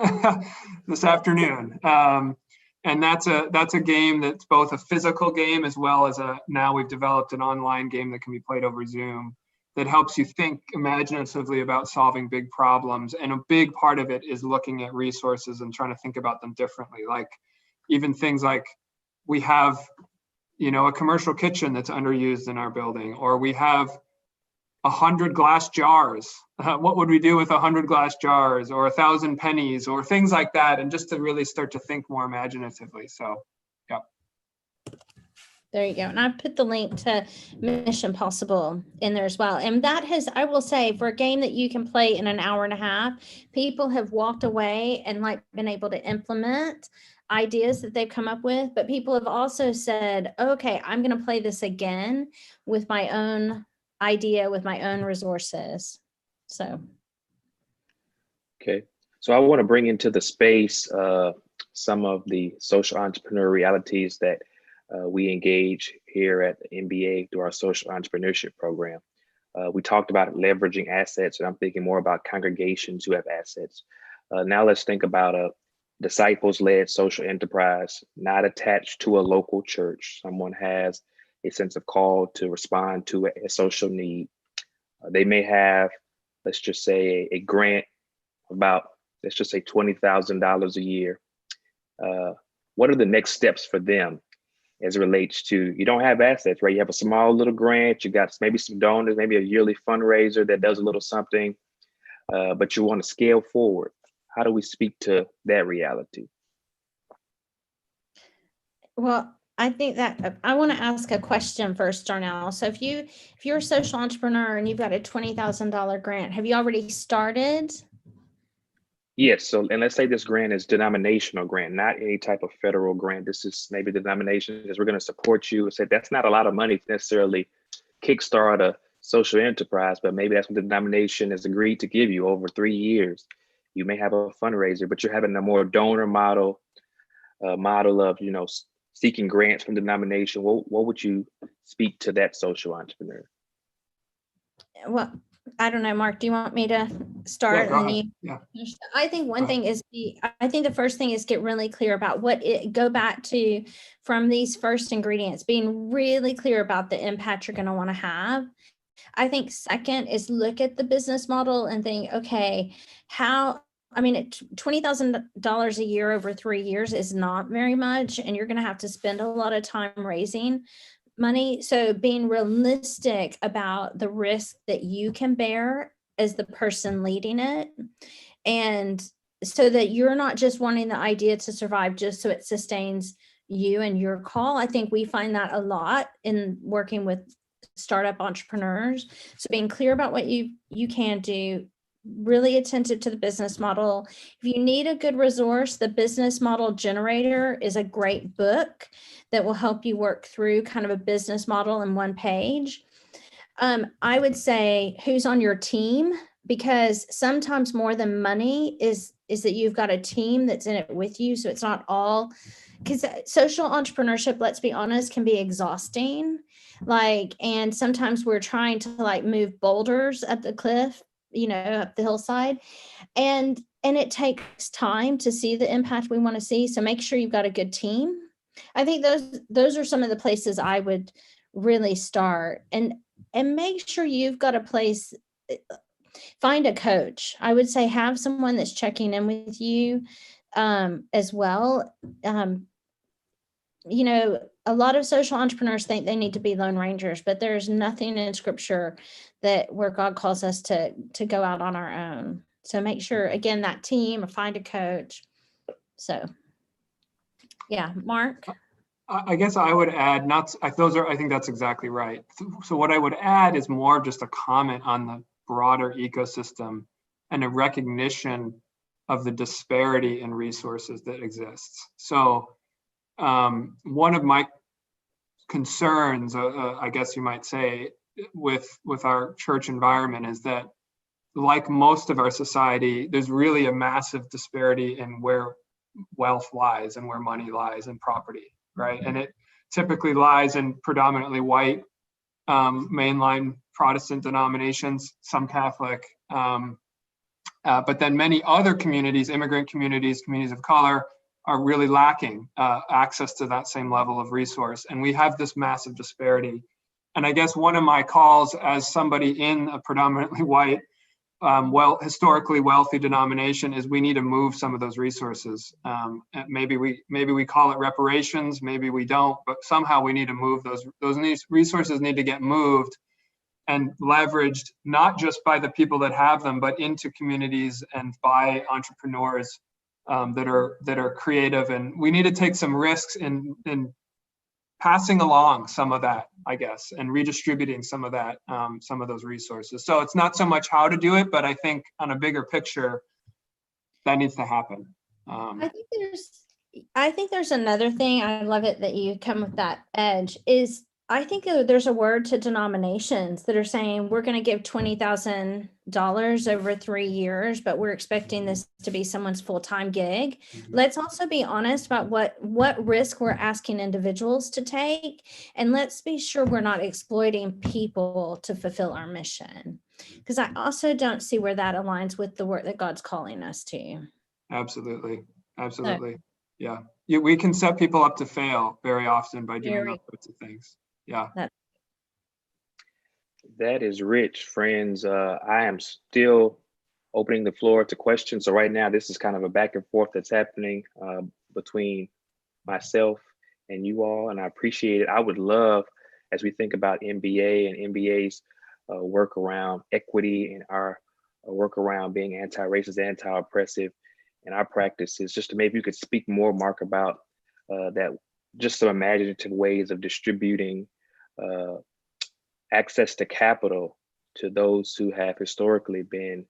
this afternoon. And that's a game that's both a physical game as well as now we've developed an online game that can be played over Zoom that helps you think imaginatively about solving big problems. And a big part of it is looking at resources and trying to think about them differently. Like even things like we have, a commercial kitchen that's underused in our building, or we have 100 glass jars. What would we do with 100 glass jars, or 1,000 pennies, or things like that? And just to really start to think more imaginatively. So, yeah. There you go. And I put the link to Mission Possible in there as well. And that has, I will say, for a game that you can play in an hour and a half, people have walked away and been able to implement ideas that they've come up with. But people have also said, okay, I'm going to play this again with my own idea, with my own resources. So. Okay. So I want to bring into the space some of the social entrepreneur realities that we engage here at the MBA through our social entrepreneurship program. We talked about leveraging assets, and I'm thinking more about congregations who have assets. Now let's think about a disciples-led social enterprise, not attached to a local church. Someone has a sense of call to respond to a social need. They may have, let's just say, a grant about, let's just say $20,000 a year. What are the next steps for them as it relates to, you don't have assets, right? You have a small little grant, you got maybe some donors, maybe a yearly fundraiser that does a little something, but you want to scale forward. How do we speak to that reality? Well, I think that I want to ask a question first, Darnell. So if you're a social entrepreneur and you've got a $20,000 grant, have you already started? Yes. So, and let's say this grant is denominational grant, not any type of federal grant. This is maybe the denomination because we're going to support you. And say that's not a lot of money to necessarily kickstart social enterprise, but maybe that's what the denomination has agreed to give you over 3 years. You may have a fundraiser, but you're having a more donor model of, seeking grants from the denomination. What would you speak to that social entrepreneur? Well, I don't know, Mark, do you want me to start? Yeah, go And ahead. you, Yeah. I think one thing is I think the first thing is get really clear about go back to from these first ingredients, being really clear about the impact you're going to want to have. I think second is look at the business model and think, okay, $20,000 a year over 3 years is not very much, and you're going to have to spend a lot of time raising money. So being realistic about the risk that you can bear as the person leading it, and so that you're not just wanting the idea to survive just so it sustains you and your call. I think we find that a lot in working with startup entrepreneurs. So being clear about what you can do, really attentive to the business model. If you need a good resource, the Business Model Generator is a great book that will help you work through kind of a business model in one page. I would say who's on your team, because sometimes more than money is that you've got a team that's in it with you. So it's not all, because social entrepreneurship, let's be honest, can be exhausting. And sometimes we're trying to move boulders up the cliff, up the hillside. And it takes time to see the impact we want to see. So make sure you've got a good team. I think those are some of the places I would really start, and make sure you've got a place. Find a coach. I would say have someone that's checking in with you as well. A lot of social entrepreneurs think they need to be lone rangers, but there's nothing in scripture where God calls us to go out on our own. So make sure, again, that team, or find a coach. So yeah, Mark. I guess I would add, I think that's exactly right. So what I would add is more of just a comment on the broader ecosystem and a recognition of the disparity in resources that exists. So one of my concerns, I guess you might say, with our church environment is that, like most of our society, there's really a massive disparity in where wealth lies and where money lies and property, right? And it typically lies in predominantly white mainline Protestant denominations, some Catholic, but then many other communities, immigrant communities, communities of color, are really lacking access to that same level of resource. And we have this massive disparity. And I guess one of my calls as somebody in a predominantly white, historically wealthy denomination is we need to move some of those resources. Maybe we call it reparations, maybe we don't, but somehow we need to move those resources need to get moved and leveraged, not just by the people that have them, but into communities and by entrepreneurs that are creative. And we need to take some risks in passing along some of that, I guess, and redistributing some of that, some of those resources. So it's not so much how to do it, but I think on a bigger picture, that needs to happen. I think there's another thing. I love it that you come with that edge. Is I think there's a word to denominations that are saying we're going to give $20,000 over 3 years, but we're expecting this to be someone's full-time gig. Mm-hmm. Let's also be honest about what risk we're asking individuals to take, and let's be sure we're not exploiting people to fulfill our mission. Because I also don't see where that aligns with the work that God's calling us to. Absolutely. Yeah. We can set people up to fail very often by doing those sorts of things. Yeah. That is rich, friends. I am still opening the floor to questions. So right now, this is kind of a back and forth that's happening between myself and you all, and I appreciate it. I would love, as we think about NBA and NBA's work around equity and our work around being anti-racist, anti-oppressive in our practices, just to maybe you could speak more, Mark, about that, just some imaginative ways of distributing access to capital to those who have historically been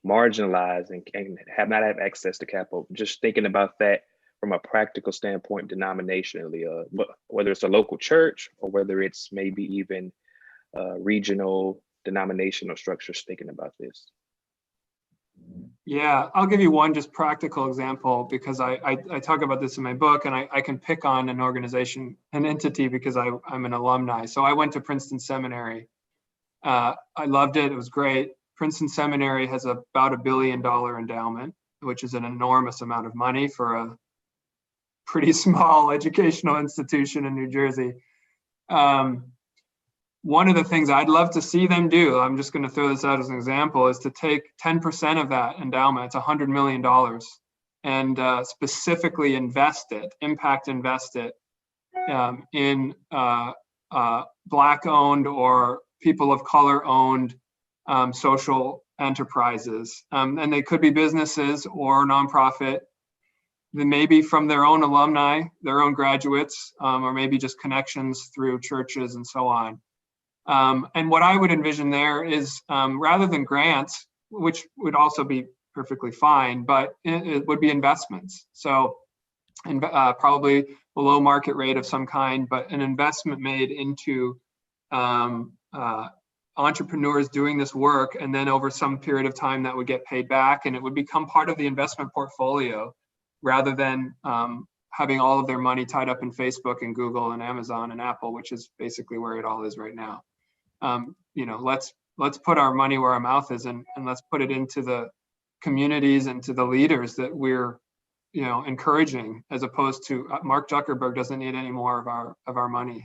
marginalized and have not had access to capital. Just thinking about that from a practical standpoint, denominationally, whether it's a local church or whether it's maybe even regional, denominational structures thinking about this? Yeah, I'll give you one just practical example, because I talk about this in my book, and I can pick on an organization, an entity, because I'm an alumni. So I went to Princeton Seminary. I loved it. It was great. Princeton Seminary has about $1 billion endowment, which is an enormous amount of money for a pretty small educational institution in New Jersey. One of the things I'd love to see them do, I'm just going to throw this out as an example, is to take 10% of that endowment, it's $100 million, and specifically invest it, impact invest it in Black-owned or people of color-owned social enterprises. And they could be businesses or nonprofit. They may be from their own alumni, their own graduates, or maybe just connections through churches and so on. And what I would envision there is, rather than grants, which would also be perfectly fine, but it would be investments. So probably below market rate of some kind, but an investment made into entrepreneurs doing this work, and then over some period of time that would get paid back, and it would become part of the investment portfolio, rather than having all of their money tied up in Facebook and Google and Amazon and Apple, which is basically where it all is right now. Let's put our money where our mouth is, and let's put it into the communities and to the leaders that we're encouraging, as opposed to Mark Zuckerberg doesn't need any more of our money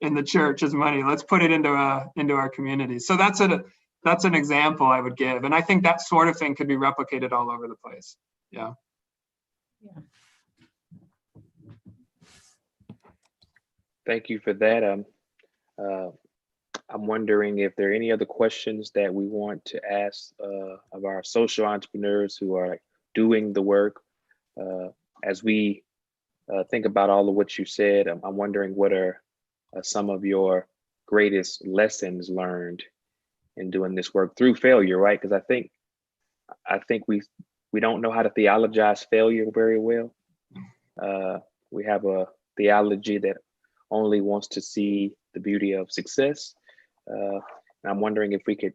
in the church's money. Let's put it into our communities. So that's an example I would give, and I think that sort of thing could be replicated all over the place. Yeah. Thank you for that. I'm wondering if there are any other questions that we want to ask of our social entrepreneurs who are doing the work. As we think about all of what you said, I'm wondering what are some of your greatest lessons learned in doing this work through failure, right? Because I think we don't know how to theologize failure very well. We have a theology that only wants to see the beauty of success. And I'm wondering if we could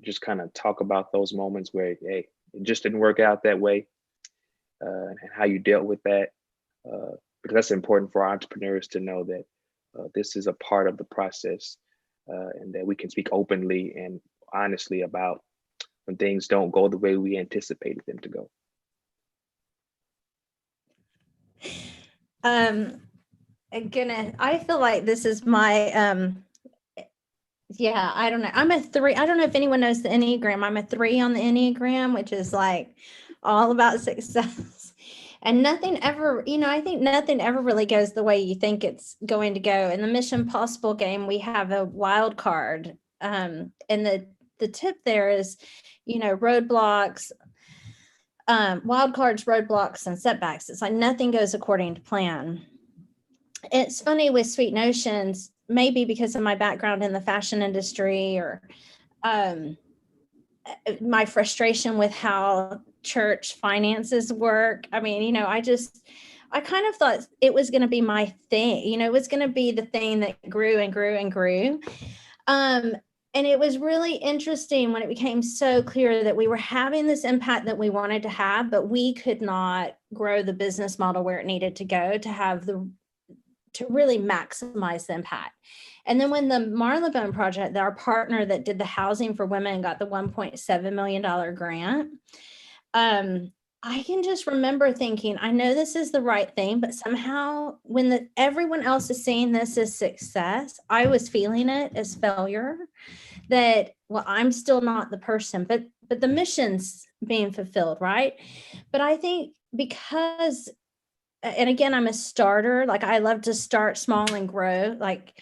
just kind of talk about those moments where, hey, it just didn't work out that way, and how you dealt with that. Because that's important for entrepreneurs to know that this is a part of the process, and that we can speak openly and honestly about when things don't go the way we anticipated them to go. I feel like this is my, I don't know. I'm a 3. I don't know if anyone knows the Enneagram. I'm a 3 on the Enneagram, which is like all about success. And nothing ever, I think nothing ever really goes the way you think it's going to go. In the Mission Possible game, we have a wild card. And the tip there is, roadblocks, wild cards, roadblocks, and setbacks. It's like nothing goes according to plan. It's funny with Sweet Notions, maybe because of my background in the fashion industry, or my frustration with how church finances work. I mean, I kind of thought it was going to be my thing. It was going to be the thing that grew and grew and grew. And it was really interesting when it became so clear that we were having this impact that we wanted to have, but we could not grow the business model where it needed to go to really maximize the impact. And then when the Marylebone project, our partner that did the housing for women, got the $1.7 million grant, I can just remember thinking, I know this is the right thing, but somehow when everyone else is seeing this as success, I was feeling it as failure, that, well, I'm still not the person, but the mission's being fulfilled, right? But I think because, and again, I'm a starter, like I love to start small and grow, like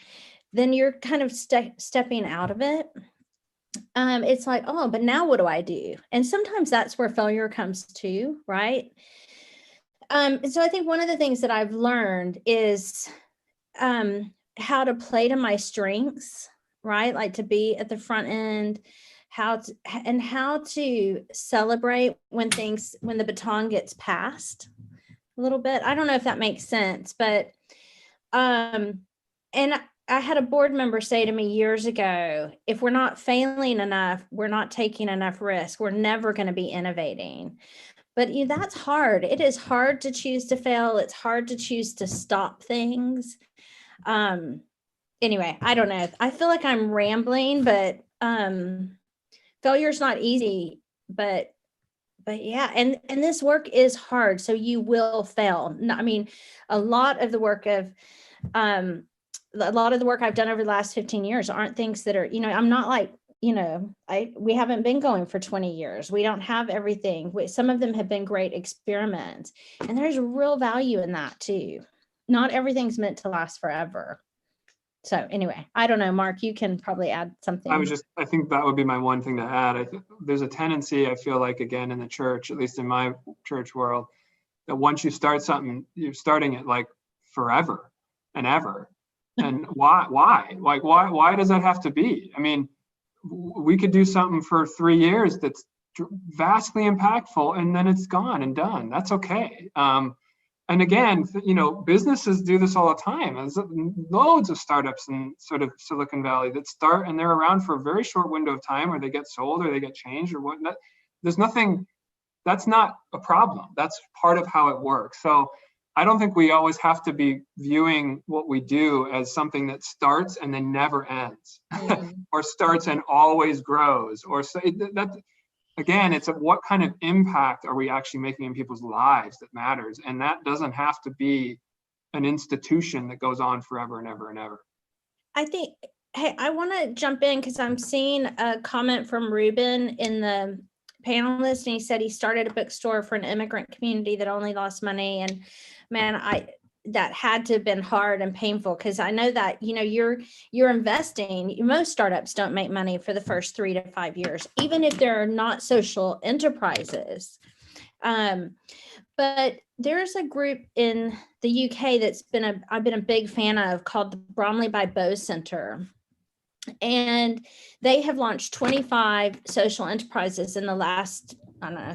then you're kind of stepping out of it. It's like, oh, but now what do I do? And sometimes that's where failure comes to, right? And so I think one of the things that I've learned is how to play to my strengths, right? Like to be at the front end, how to celebrate when the baton gets passed a little bit. I don't know if that makes sense, but and I had a board member say to me years ago, if we're not failing enough, we're not taking enough risk, we're never going to be innovating. But that's hard. It is hard to choose to fail. It's hard to choose to stop things. Anyway, I don't know. I feel like I'm rambling, but failure's not easy, but yeah, and this work is hard, so you will fail. I mean, a lot of the work I've done over the last 15 years aren't things that are, I'm not like, we haven't been going for 20 years. We don't have everything. Some of them have been great experiments, and there's real value in that too. Not everything's meant to last forever. So anyway, I don't know, Mark, you can probably add something. I think that would be my one thing to add. I think there's a tendency, I feel like, again, in the church, at least in my church world, that once you start something, you're starting it like forever and ever. And why? Like, why does that have to be? I mean, we could do something for 3 years that's vastly impactful, and then it's gone and done. That's okay. And again, businesses do this all the time. There's loads of startups in sort of Silicon Valley that start and they're around for a very short window of time, or they get sold or they get changed or whatnot. There's nothing, that's not a problem. That's part of how it works. So I don't think we always have to be viewing what we do as something that starts and then never ends, or starts and always grows, or so that. Again, it's what kind of impact are we actually making in people's lives that matters. And that doesn't have to be an institution that goes on forever and ever and ever. I think, hey, I want to jump in because I'm seeing a comment from Ruben in the panelist, and he said he started a bookstore for an immigrant community that only lost money. And man, that had to have been hard and painful, because I know that, you're investing. Most startups don't make money for the first 3 to 5 years, even if they're not social enterprises. But there's a group in the UK I've been a big fan of, called the Bromley by Bow Center. And they have launched 25 social enterprises in the last,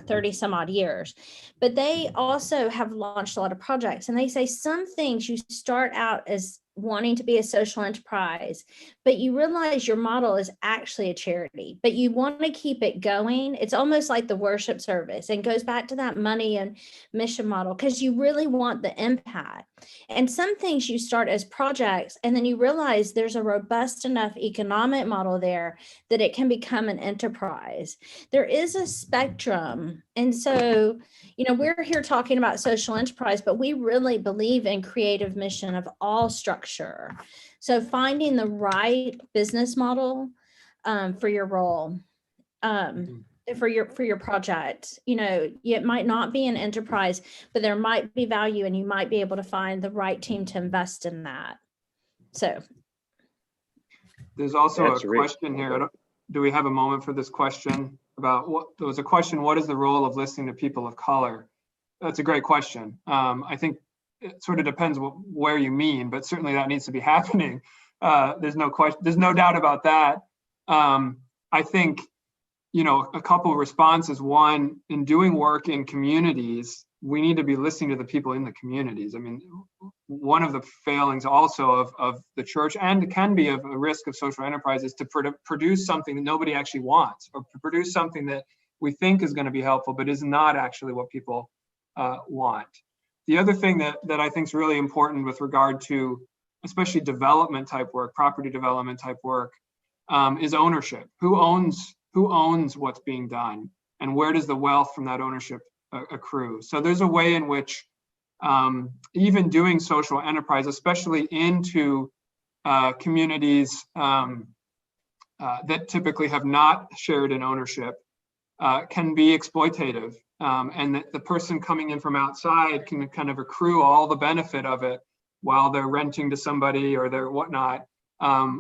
30 some odd years. But they also have launched a lot of projects. And they say some things you start out as wanting to be a social enterprise, but you realize your model is actually a charity, but you want to keep it going. It's almost like the worship service, and goes back to that money and mission model, because you really want the impact. And some things you start as projects, and then you realize there's a robust enough economic model there that it can become an enterprise. There is a spectrum. And so, we're here talking about social enterprise, but we really believe in creative mission of all structure. So finding the right business model for your role, for your project, it might not be an enterprise, but there might be value, and you might be able to find the right team to invest in that. So there's also a question here. Do we have a moment for this question about there was a question, what is the role of listening to people of color? That's a great question. I think it sort of depends where you mean, but certainly that needs to be happening. There's no question. There's no doubt about that. I think, a couple of responses. One, in doing work in communities, we need to be listening to the people in the communities. I mean, one of the failings also of the church, and can be of a risk of social enterprise, is to produce something that nobody actually wants, or to produce something that we think is going to be helpful, but is not actually what people want. The other thing that I think is really important with regard to especially development type work, property development type work, is ownership. Who owns what's being done, and where does the wealth from that ownership accrue? So there's a way in which even doing social enterprise, especially into communities that typically have not shared in ownership, can be exploitative, and that the person coming in from outside can kind of accrue all the benefit of it while they're renting to somebody or they're whatnot,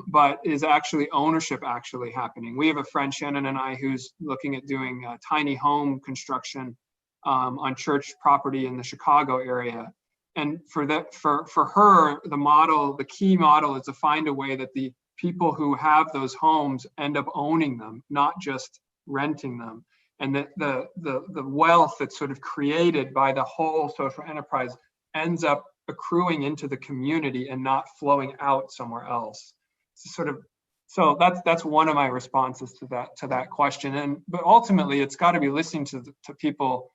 but is actually ownership actually happening. We have a friend, Shannon and I, who's looking at doing tiny home construction on church property in the Chicago area. And for her, the key model is to find a way that the people who have those homes end up owning them, not just renting them. And that the wealth that's sort of created by the whole social enterprise ends up accruing into the community and not flowing out somewhere else. So that's one of my responses to that question. But ultimately, it's got to be listening to people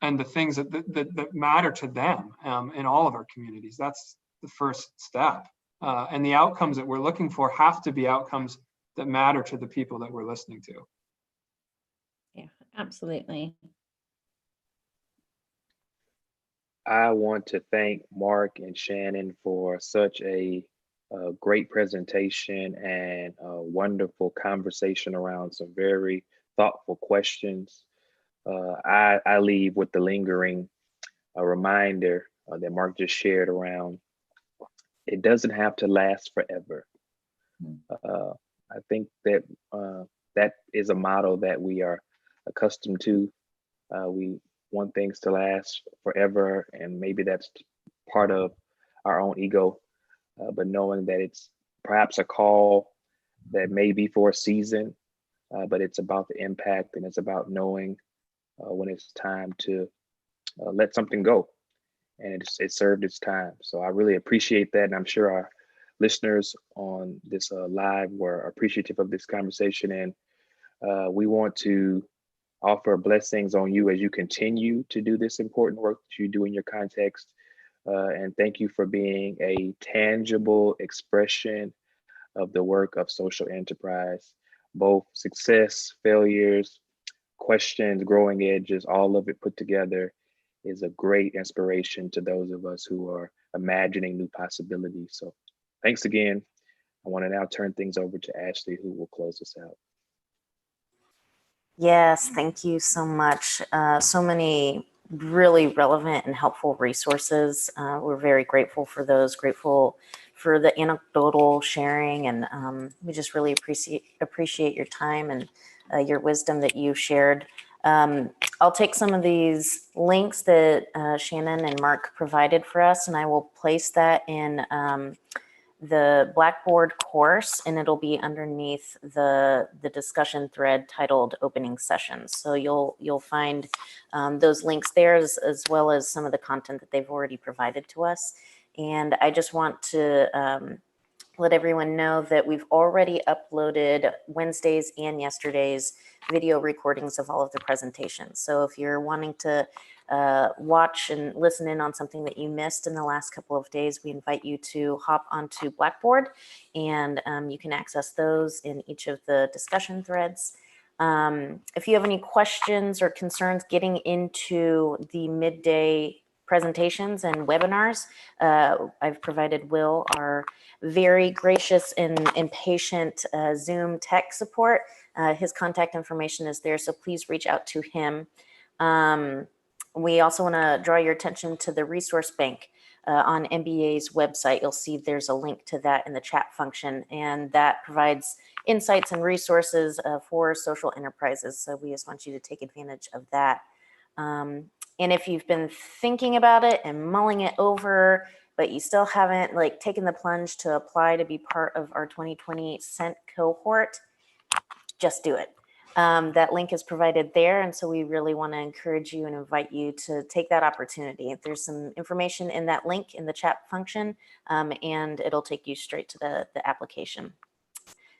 and the things that matter to them in all of our communities. That's the first step. And the outcomes that we're looking for have to be outcomes that matter to the people that we're listening to. Yeah, absolutely. I want to thank Mark and Shannon for such a great presentation and a wonderful conversation around some very thoughtful questions. I leave with the lingering reminder that Mark just shared around it doesn't have to last forever. I think that that is a model that we are accustomed to. We want things to last forever, and maybe that's part of our own ego, but knowing that it's perhaps a call that may be for a season, but it's about the impact, and it's about knowing when it's time to let something go, and it served its time. So I really appreciate that, and I'm sure our listeners on this live were appreciative of this conversation, and we want to offer blessings on you as you continue to do this important work that you do in your context. And thank you for being a tangible expression of the work of social enterprise, both success, failures, questions, growing edges, all of it put together is a great inspiration to those of us who are imagining new possibilities. So thanks again. I want to now turn things over to Ashley, who will close us out. Yes, thank you so much. So many really relevant and helpful resources. We're very grateful for those, grateful for the anecdotal sharing, and we just really appreciate your time and your wisdom that you shared. I'll take some of these links that Shannon and Mark provided for us, and I will place that in the Blackboard course, and it'll be underneath the discussion thread titled Opening Sessions. So you'll find those links there, as well as some of the content that they've already provided to us. And I just want to let everyone know that we've already uploaded Wednesday's and yesterday's video recordings of all of the presentations. So if you're wanting to watch and listen in on something that you missed in the last couple of days, we invite you to hop onto Blackboard, and you can access those in each of the discussion threads. If you have any questions or concerns getting into the midday presentations and webinars, I've provided Will, our very gracious and patient Zoom tech support. His contact information is there, so please reach out to him. We also want to draw your attention to the resource bank on MBA's website. You'll see there's a link to that in the chat function, and that provides insights and resources for social enterprises. So we just want you to take advantage of that. And if you've been thinking about it and mulling it over, but you still haven't taken the plunge to apply to be part of our 2020 Scent cohort, just do it. That link is provided there, and so we really want to encourage you and invite you to take that opportunity. There's some information in that link in the chat function, and it'll take you straight to the application.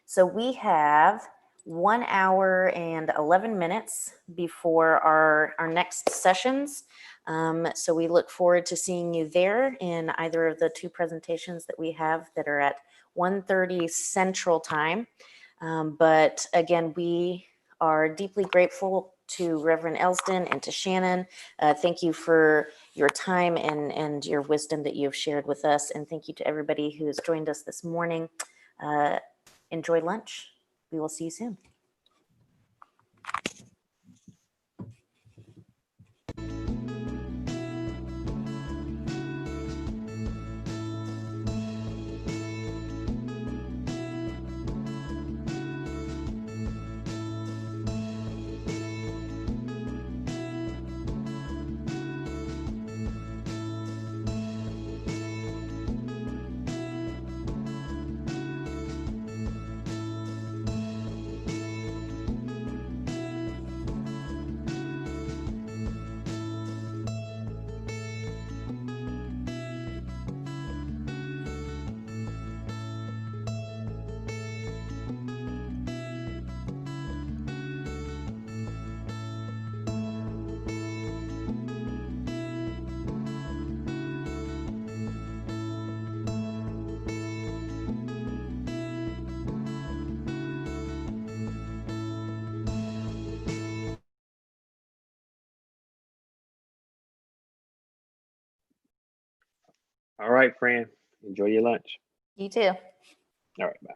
So we have 1 hour and 11 minutes before our next sessions. So we look forward to seeing you there in either of the two presentations that we have that are at 1:30 Central Time. But again, we are deeply grateful to Reverend Elsdon and to Shannon. Thank you for your time and your wisdom that you've shared with us. And thank you to everybody who has joined us this morning. Enjoy lunch. We will see you soon. All right, friend. Enjoy your lunch. You too. All right, bye.